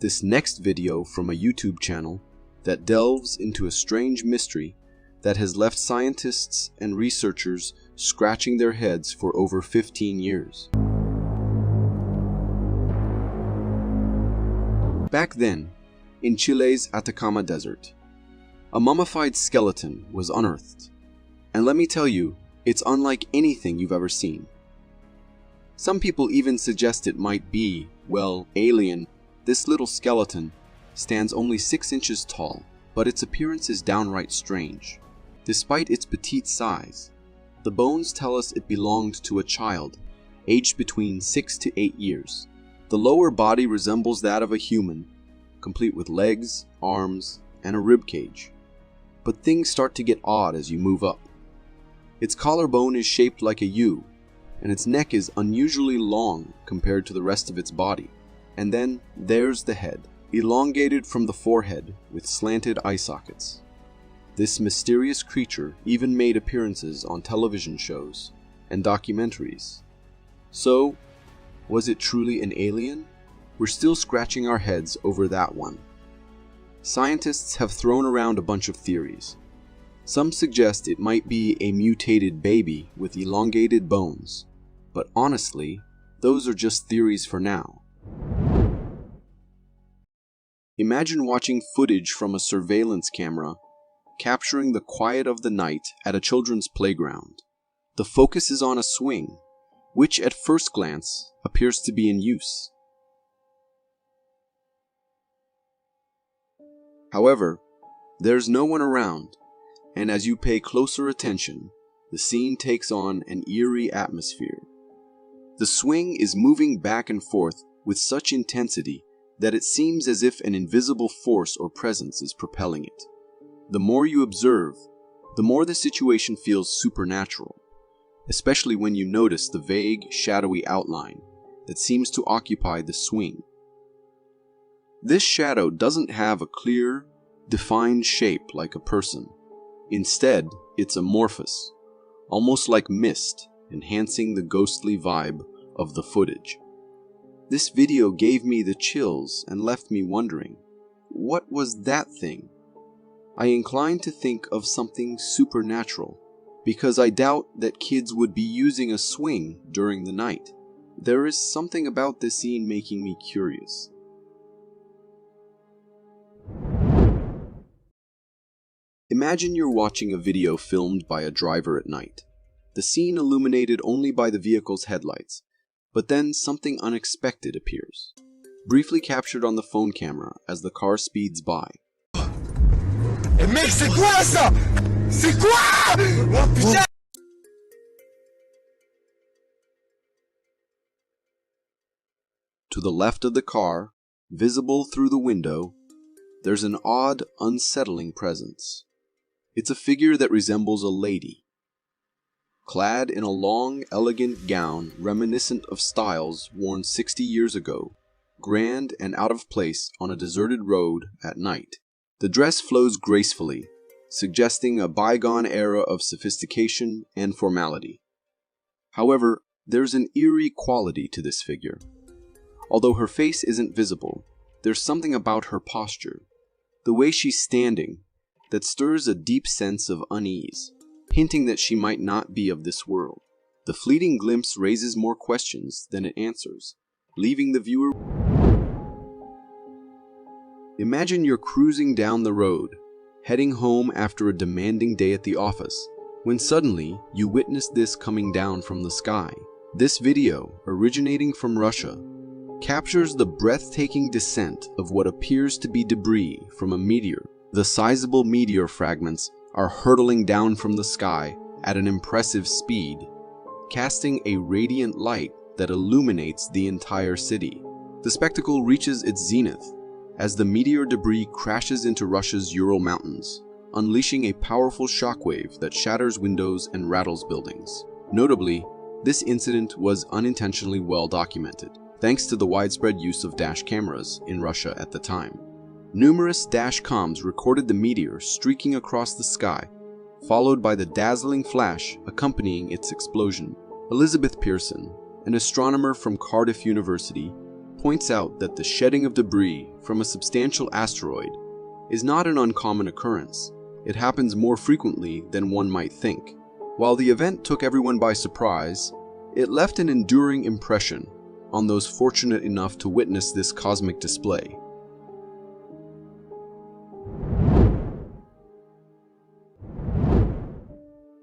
This next video from a YouTube channel that delves into a strange mystery that has left scientists and researchers scratching their heads for over 15 years. Back then, in Chile's Atacama Desert, a mummified skeleton was unearthed, and let me tell you, it's unlike anything you've ever seen. Some people even suggest it might be, well, alien. This little skeleton stands only 6 inches tall, but its appearance is downright strange. Despite its petite size, the bones tell us it belonged to a child, aged between 6 to 8 years. The lower body resembles that of a human, complete with legs, arms, and a rib cage. But things start to get odd as you move up. Its collarbone is shaped like a U, and its neck is unusually long compared to the rest of its body. And then there's the head, elongated from the forehead with slanted eye sockets. This mysterious creature even made appearances on television shows and documentaries. So, was it truly an alien? We're still scratching our heads over that one. Scientists have thrown around a bunch of theories. Some suggest it might be a mutated baby with elongated bones, but honestly, those are just theories for now. Imagine watching footage from a surveillance camera capturing the quiet of the night at a children's playground. The focus is on a swing, which at first glance appears to be in use. However, there's no one around, and as you pay closer attention, the scene takes on an eerie atmosphere. The swing is moving back and forth with such intensity that it seems as if an invisible force or presence is propelling it. The more you observe, the more the situation feels supernatural, especially when you notice the vague, shadowy outline that seems to occupy the swing. This shadow doesn't have a clear, defined shape like a person. Instead, it's amorphous, almost like mist, enhancing the ghostly vibe of the footage. This video gave me the chills and left me wondering, what was that thing? I inclined to think of something supernatural, because I doubt that kids would be using a swing during the night. There is something about this scene making me curious. Imagine you're watching a video filmed by a driver at night. The scene illuminated only by the vehicle's headlights, but then something unexpected appears, briefly captured on the phone camera as the car speeds by. Mec, c'est quoi ça? C'est quoi? Oh putain! To the left of the car, visible through the window, there's an odd, unsettling presence. It's a figure that resembles a lady, clad in a long, elegant gown reminiscent of styles worn 60 years ago, grand and out of place on a deserted road at night. The dress flows gracefully, suggesting a bygone era of sophistication and formality. However, there's an eerie quality to this figure. Although her face isn't visible, there's something about her posture, the way she's standing, that stirs a deep sense of unease, hinting that she might not be of this world. The fleeting glimpse raises more questions than it answers, leaving the viewer. Imagine you're cruising down the road, heading home after a demanding day at the office, when suddenly you witness this coming down from the sky. This video, originating from Russia, captures the breathtaking descent of what appears to be debris from a meteor. The sizable meteor fragments are hurtling down from the sky at an impressive speed, casting a radiant light that illuminates the entire city. The spectacle reaches its zenith as the meteor debris crashes into Russia's Ural Mountains, unleashing a powerful shockwave that shatters windows and rattles buildings. Notably, this incident was unintentionally well documented, thanks to the widespread use of dash cameras in Russia at the time. Numerous dash cams recorded the meteor streaking across the sky, followed by the dazzling flash accompanying its explosion. Elizabeth Pearson, an astronomer from Cardiff University, points out that the shedding of debris from a substantial asteroid is not an uncommon occurrence. It happens more frequently than one might think. While the event took everyone by surprise, it left an enduring impression on those fortunate enough to witness this cosmic display.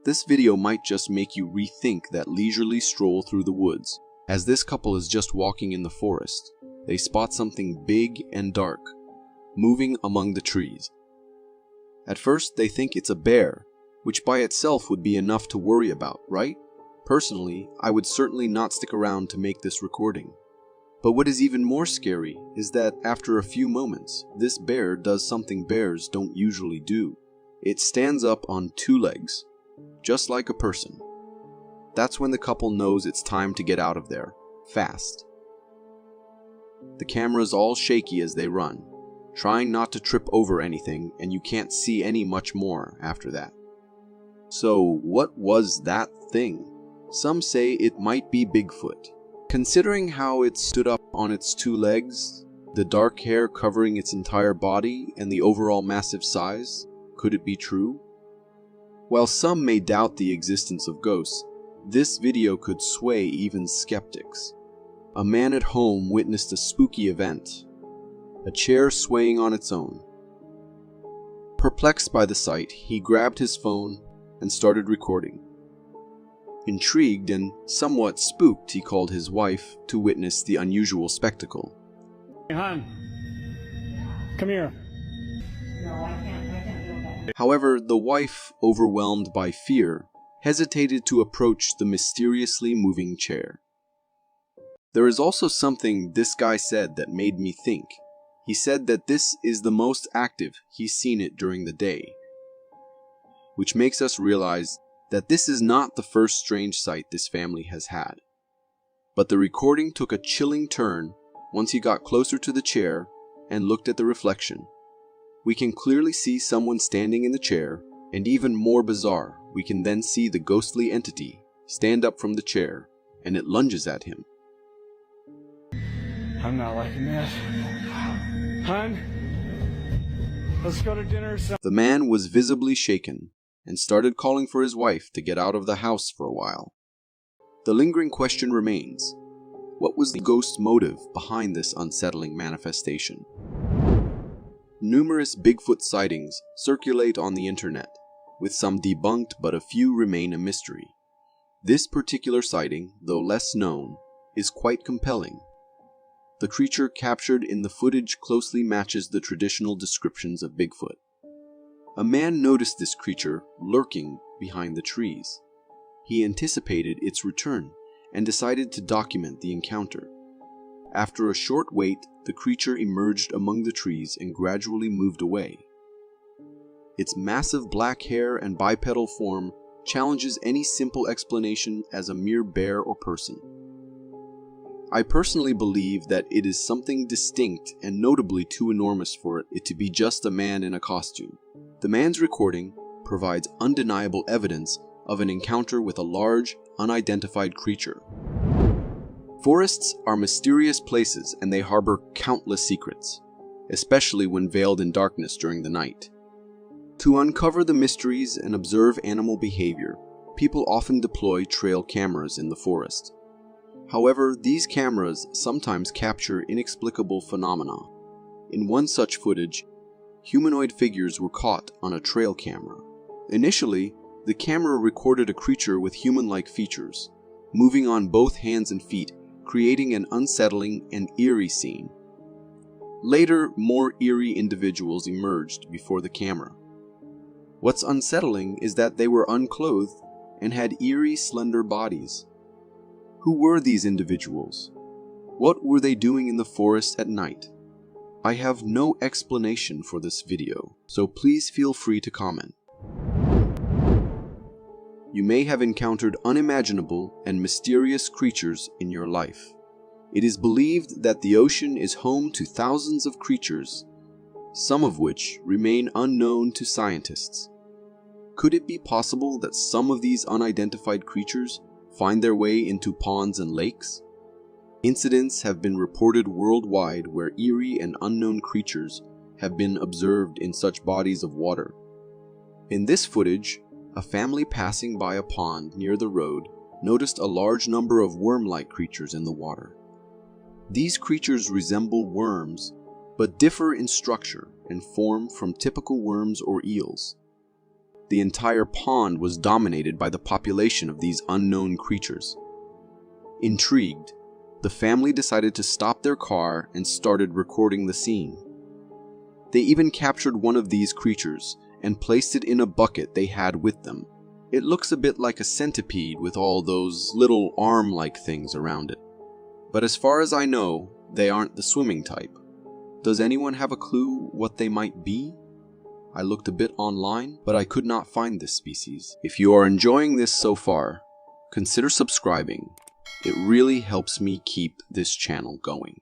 This video might just make you rethink that leisurely stroll through the woods. As this couple is just walking in the forest, they spot something big and dark, moving among the trees. At first, they think it's a bear, which by itself would be enough to worry about, right? Personally, I would certainly not stick around to make this recording. But what is even more scary is that after a few moments, this bear does something bears don't usually do. It stands up on two legs, just like a person. That's when the couple knows it's time to get out of there, fast. The camera's all shaky as they run, trying not to trip over anything, and you can't see any much more after that. So, what was that thing? Some say it might be Bigfoot. Considering how it stood up on its two legs, the dark hair covering its entire body, and the overall massive size, could it be true? While some may doubt the existence of ghosts, this video could sway even skeptics. A man at home witnessed a spooky event, a chair swaying on its own. Perplexed by the sight, he grabbed his phone and started recording. Intrigued and somewhat spooked, he called his wife to witness the unusual spectacle. Hey, hon, come here. However, the wife, overwhelmed by fear, hesitated to approach the mysteriously moving chair. There is also something this guy said that made me think. He said that this is the most active he's seen it during the day, which makes us realize that this is not the first strange sight this family has had. But the recording took a chilling turn once he got closer to the chair and looked at the reflection. We can clearly see someone standing in the chair, and even more bizarre, we can then see the ghostly entity stand up from the chair, and it lunges at him. I'm not liking this. Hun, let's go to dinner. The man was visibly shaken and started calling for his wife to get out of the house for a while. The lingering question remains: what was the ghost's motive behind this unsettling manifestation? Numerous Bigfoot sightings circulate on the internet, with some debunked but a few remain a mystery. This particular sighting, though less known, is quite compelling. The creature captured in the footage closely matches the traditional descriptions of Bigfoot. A man noticed this creature lurking behind the trees. He anticipated its return and decided to document the encounter. After a short wait, the creature emerged among the trees and gradually moved away. Its massive black hair and bipedal form challenges any simple explanation as a mere bear or person. I personally believe that it is something distinct and notably too enormous for it to be just a man in a costume. The man's recording provides undeniable evidence of an encounter with a large, unidentified creature. Forests are mysterious places and they harbor countless secrets, especially when veiled in darkness during the night. To uncover the mysteries and observe animal behavior, people often deploy trail cameras in the forest. However, these cameras sometimes capture inexplicable phenomena. In one such footage, humanoid figures were caught on a trail camera. Initially, the camera recorded a creature with human-like features, moving on both hands and feet, creating an unsettling and eerie scene. Later, more eerie individuals emerged before the camera. What's unsettling is that they were unclothed and had eerie, slender bodies. Who were these individuals? What were they doing in the forest at night? I have no explanation for this video, so please feel free to comment. You may have encountered unimaginable and mysterious creatures in your life. It is believed that the ocean is home to thousands of creatures, some of which remain unknown to scientists. Could it be possible that some of these unidentified creatures find their way into ponds and lakes? Incidents have been reported worldwide where eerie and unknown creatures have been observed in such bodies of water. In this footage, a family passing by a pond near the road noticed a large number of worm-like creatures in the water. These creatures resemble worms, but differ in structure and form from typical worms or eels. The entire pond was dominated by the population of these unknown creatures. Intrigued, the family decided to stop their car and started recording the scene. They even captured one of these creatures and placed it in a bucket they had with them. It looks a bit like a centipede with all those little arm-like things around it. But as far as I know, they aren't the swimming type. Does anyone have a clue what they might be? I looked a bit online, but I could not find this species. If you are enjoying this so far, consider subscribing. It really helps me keep this channel going.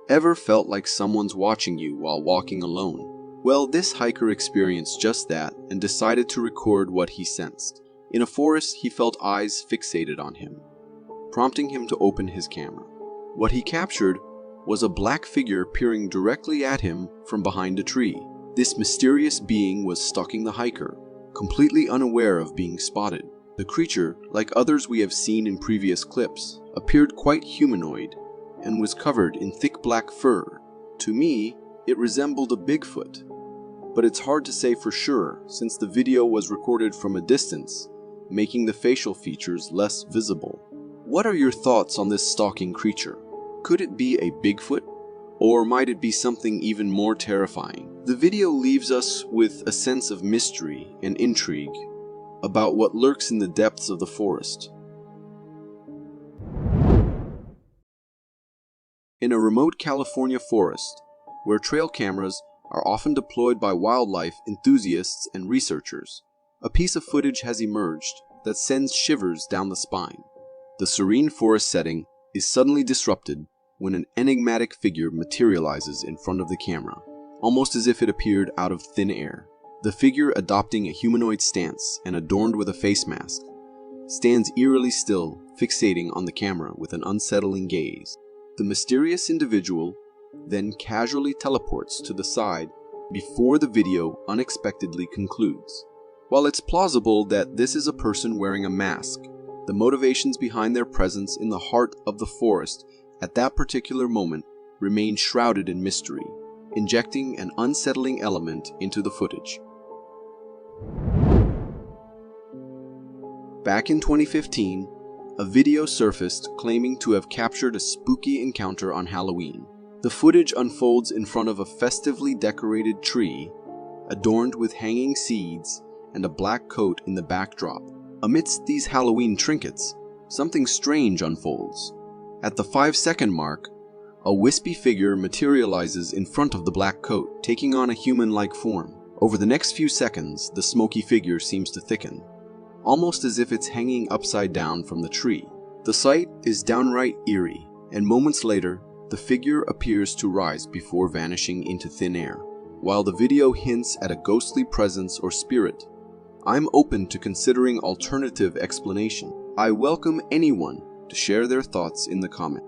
Ever felt like someone's watching you while walking alone? Well, this hiker experienced just that and decided to record what he sensed. In a forest, he felt eyes fixated on him, prompting him to open his camera. What he captured was a black figure peering directly at him from behind a tree. This mysterious being was stalking the hiker, completely unaware of being spotted. The creature, like others we have seen in previous clips, appeared quite humanoid and was covered in thick black fur. To me, it resembled a Bigfoot, but it's hard to say for sure since the video was recorded from a distance, making the facial features less visible. What are your thoughts on this stalking creature? Could it be a Bigfoot Or might it be something even more terrifying? The video leaves us with a sense of mystery and intrigue about what lurks in the depths of the forest. In a remote California forest, where trail cameras are often deployed by wildlife enthusiasts and researchers, a piece of footage has emerged that sends shivers down the spine. The serene forest setting is suddenly disrupted when an enigmatic figure materializes in front of the camera, almost as if it appeared out of thin air. The figure, adopting a humanoid stance and adorned with a face mask, stands eerily still, fixating on the camera with an unsettling gaze. The mysterious individual then casually teleports to the side before the video unexpectedly concludes. While it's plausible that this is a person wearing a mask, the motivations behind their presence in the heart of the forest at that particular moment remain shrouded in mystery, injecting an unsettling element into the footage. Back in 2015, a video surfaced claiming to have captured a spooky encounter on Halloween. The footage unfolds in front of a festively decorated tree, adorned with hanging seeds and a black coat in the backdrop. Amidst these Halloween trinkets, something strange unfolds. At the 5-second mark, a wispy figure materializes in front of the black coat, taking on a human-like form. Over the next few seconds, the smoky figure seems to thicken, almost as if it's hanging upside down from the tree. The sight is downright eerie, and moments later, the figure appears to rise before vanishing into thin air. While the video hints at a ghostly presence or spirit, I'm open to considering alternative explanation. I welcome anyone to share their thoughts in the comments.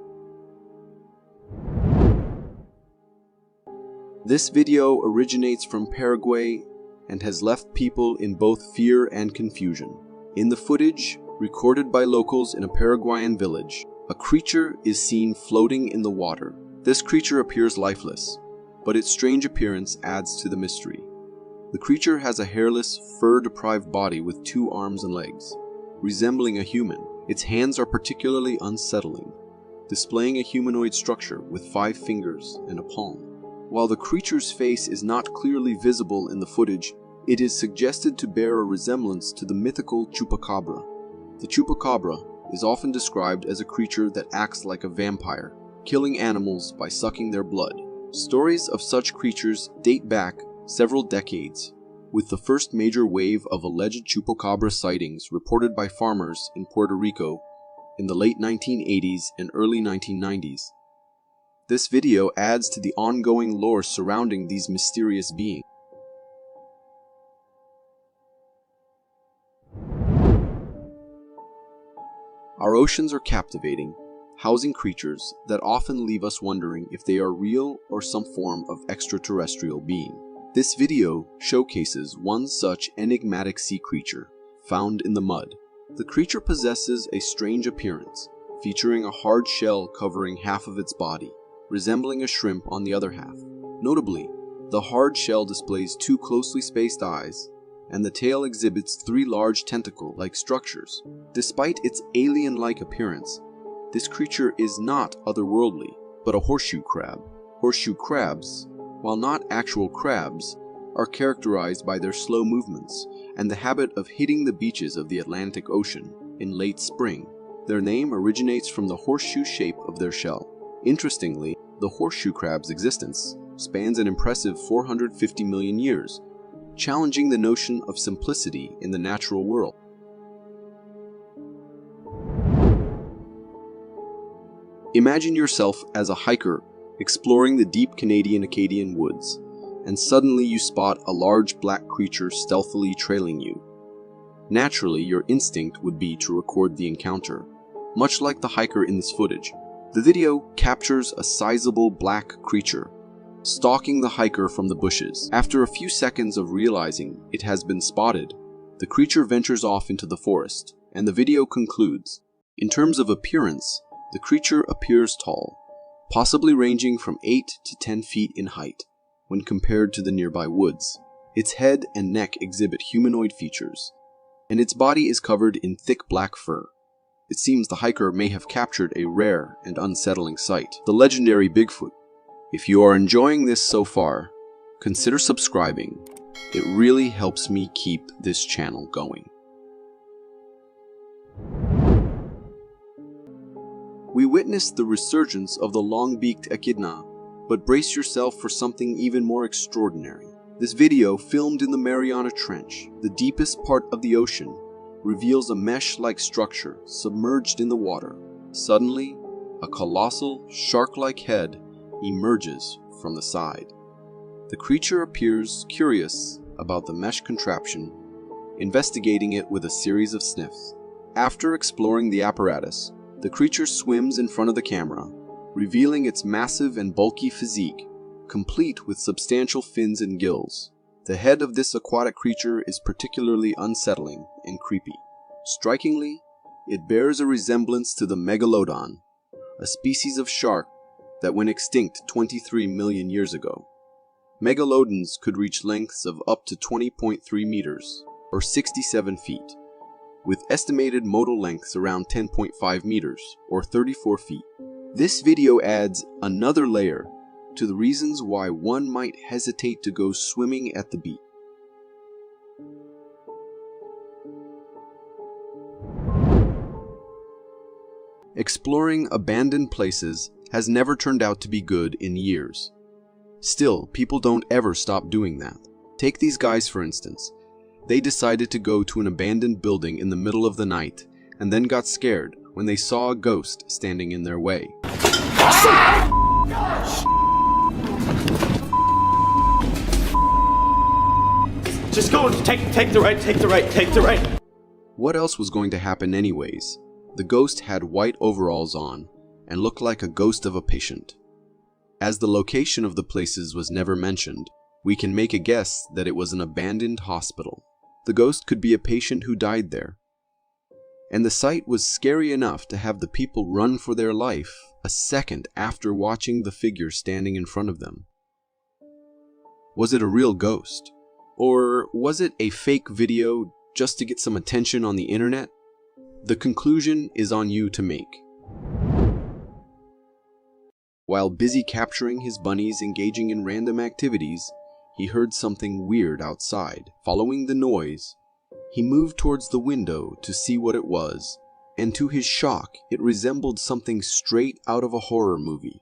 This video originates from Paraguay and has left people in both fear and confusion. In the footage, recorded by locals in a Paraguayan village, a creature is seen floating in the water. This creature appears lifeless, but its strange appearance adds to the mystery. The creature has a hairless, fur-deprived body with 2 arms and legs, resembling a human. Its hands are particularly unsettling, displaying a humanoid structure with 5 fingers and a palm. While the creature's face is not clearly visible in the footage, it is suggested to bear a resemblance to the mythical chupacabra. The chupacabra is often described as a creature that acts like a vampire, killing animals by sucking their blood. Stories of such creatures date back several decades, with the first major wave of alleged chupacabra sightings reported by farmers in Puerto Rico in the late 1980s and early 1990s. This video adds to the ongoing lore surrounding these mysterious beings. Our oceans are captivating, housing creatures that often leave us wondering if they are real or some form of extraterrestrial being. This video showcases one such enigmatic sea creature found in the mud. The creature possesses a strange appearance, featuring a hard shell covering half of its body, resembling a shrimp on the other half. Notably, the hard shell displays 2 closely spaced eyes, and the tail exhibits 3 large tentacle-like structures. Despite its alien-like appearance, this creature is not otherworldly, but a horseshoe crab. Horseshoe crabs, while not actual crabs, are characterized by their slow movements and the habit of hitting the beaches of the Atlantic Ocean in late spring. Their name originates from the horseshoe shape of their shell. Interestingly, the horseshoe crab's existence spans an impressive 450 million years, challenging the notion of simplicity in the natural world. Imagine yourself as a hiker exploring the deep Canadian Acadian woods, and suddenly you spot a large black creature stealthily trailing you. Naturally, your instinct would be to record the encounter, much like the hiker in this footage. The video captures a sizable black creature stalking the hiker from the bushes. After a few seconds of realizing it has been spotted, the creature ventures off into the forest, and the video concludes. In terms of appearance, the creature appears tall, possibly ranging from 8 to 10 feet in height when compared to the nearby woods. Its head and neck exhibit humanoid features, and its body is covered in thick black fur. It seems the hiker may have captured a rare and unsettling sight, the legendary Bigfoot. If you are enjoying this so far, consider subscribing. It really helps me keep this channel going. We witnessed the resurgence of the long-beaked echidna, but brace yourself for something even more extraordinary. This video, filmed in the Mariana Trench, the deepest part of the ocean, reveals a mesh-like structure submerged in the water. Suddenly, a colossal, shark-like head emerges from the side. The creature appears curious about the mesh contraption, investigating it with a series of sniffs. After exploring the apparatus, the creature swims in front of the camera, revealing its massive and bulky physique, complete with substantial fins and gills. The head of this aquatic creature is particularly unsettling and creepy. Strikingly, it bears a resemblance to the megalodon, a species of shark that went extinct 23 million years ago. Megalodons could reach lengths of up to 20.3 meters, or 67 feet, with estimated modal lengths around 10.5 meters, or 34 feet. This video adds another layer to the reasons why one might hesitate to go swimming at the beach. Exploring abandoned places has never turned out to be good in years. Still, people don't ever stop doing that. Take these guys for instance. They decided to go to an abandoned building in the middle of the night and then got scared when they saw a ghost standing in their way. Just go and take the right. What else was going to happen anyways? The ghost had white overalls on and looked like a ghost of a patient. As the location of the places was never mentioned, we can make a guess that it was an abandoned hospital. The ghost could be a patient who died there. And the sight was scary enough to have the people run for their life a second after watching the figure standing in front of them. Was it a real ghost? Or was it a fake video just to get some attention on the internet? The conclusion is on you to make. While busy capturing his bunnies engaging in random activities, he heard something weird outside. Following the noise, he moved towards the window to see what it was, and to his shock, it resembled something straight out of a horror movie.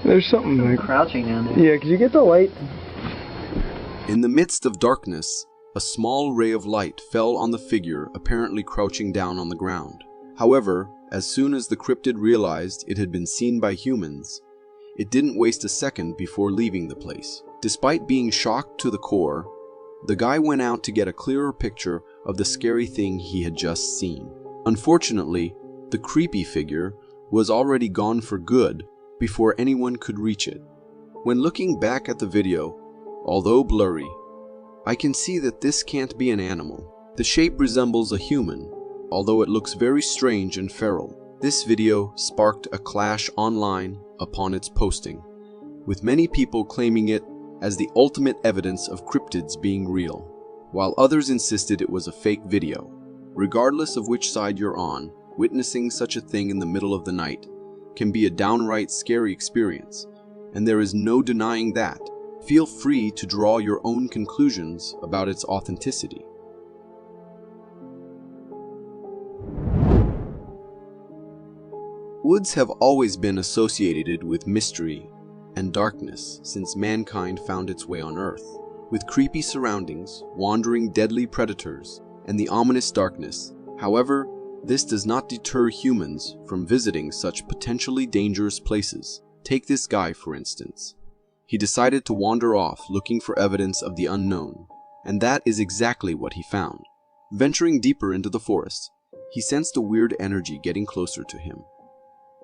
There's something like crouching down there. Yeah, could you get the light? In the midst of darkness, a small ray of light fell on the figure apparently crouching down on the ground. However, as soon as the cryptid realized it had been seen by humans, it didn't waste a second before leaving the place. Despite being shocked to the core, the guy went out to get a clearer picture of the scary thing he had just seen. Unfortunately, the creepy figure was already gone for good before anyone could reach it. When looking back at the video, although blurry, I can see that this can't be an animal. The shape resembles a human, although it looks very strange and feral. This video sparked a clash online upon its posting, with many people claiming it as the ultimate evidence of cryptids being real, while others insisted it was a fake video. Regardless of which side you're on, witnessing such a thing in the middle of the night can be a downright scary experience, and there is no denying that. Feel free to draw your own conclusions about its authenticity. Woods have always been associated with mystery and darkness since mankind found its way on Earth. With creepy surroundings, wandering deadly predators, and the ominous darkness. However, this does not deter humans from visiting such potentially dangerous places. Take this guy, for instance. He decided to wander off looking for evidence of the unknown, and that is exactly what he found. Venturing deeper into the forest, he sensed a weird energy getting closer to him.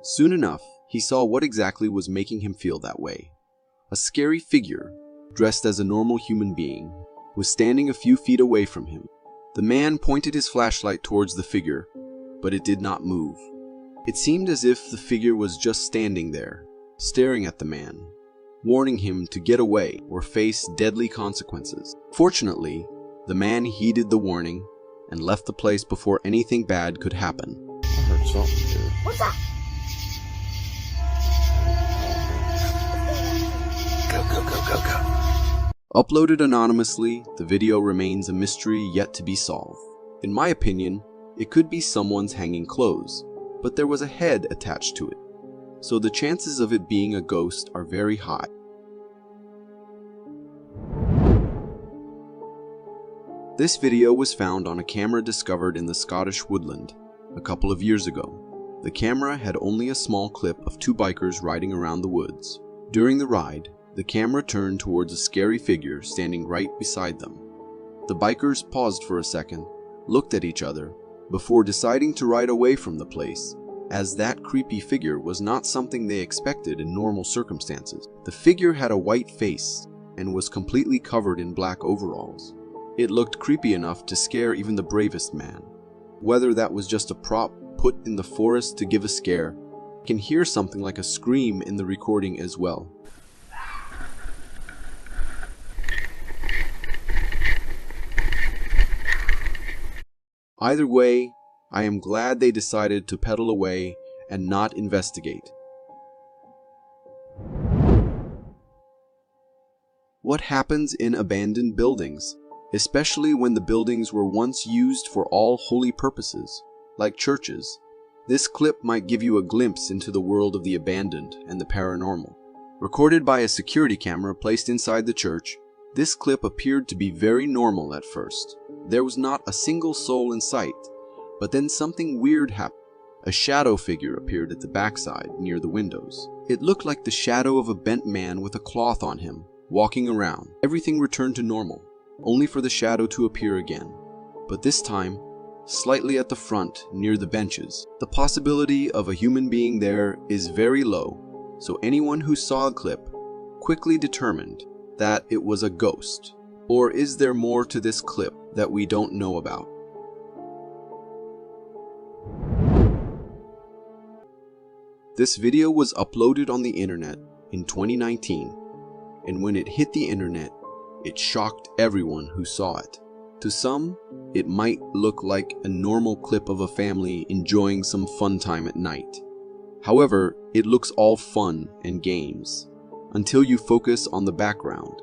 Soon enough, he saw what exactly was making him feel that way. A scary figure, dressed as a normal human being, was standing a few feet away from him. The man pointed his flashlight towards the figure, but it did not move. It seemed as if the figure was just standing there, staring at the man, warning him to get away or face deadly consequences. Fortunately, the man heeded the warning and left the place before anything bad could happen. I heard something here. What's that? Uploaded anonymously, the video remains a mystery yet to be solved. In my opinion, it could be someone's hanging clothes, but there was a head attached to it, so the chances of it being a ghost are very high. This video was found on a camera discovered in the Scottish woodland a couple of years ago. The camera had only a small clip of two bikers riding around the woods. During the ride, the camera turned towards a scary figure standing right beside them. The bikers paused for a second, looked at each other, before deciding to ride away from the place, as that creepy figure was not something they expected in normal circumstances. The figure had a white face and was completely covered in black overalls. It looked creepy enough to scare even the bravest man. Whether that was just a prop put in the forest to give a scare, I can hear something like a scream in the recording as well. Either way, I am glad they decided to pedal away and not investigate. What happens in abandoned buildings, especially when the buildings were once used for all holy purposes, like churches? This clip might give you a glimpse into the world of the abandoned and the paranormal. Recorded by a security camera placed inside the church, this clip appeared to be very normal at first. There was not a single soul in sight, but then something weird happened. A shadow figure appeared at the backside near the windows. It looked like the shadow of a bent man with a cloth on him, walking around. Everything returned to normal, only for the shadow to appear again, but this time slightly at the front near the benches. The possibility of a human being there is very low, so anyone who saw the clip quickly determined that it was a ghost. Or is there more to this clip that we don't know about? This video was uploaded on the internet in 2019, and when it hit the internet, it shocked everyone who saw it. To some, it might look like a normal clip of a family enjoying some fun time at night. However, it looks all fun and games, until you focus on the background,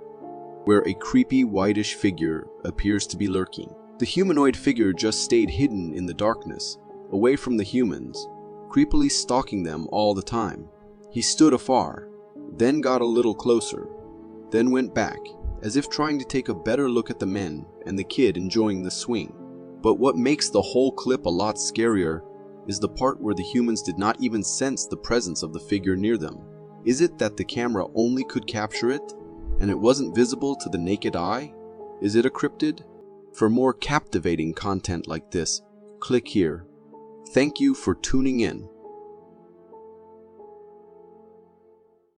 where a creepy whitish figure appears to be lurking. The humanoid figure just stayed hidden in the darkness, away from the humans, creepily stalking them all the time. He stood afar, then got a little closer, then went back, as if trying to take a better look at the men and the kid enjoying the swing. But what makes the whole clip a lot scarier is the part where the humans did not even sense the presence of the figure near them. Is it that the camera only could capture it, and it wasn't visible to the naked eye? Is it a cryptid? For more captivating content like this, click here. Thank you for tuning in.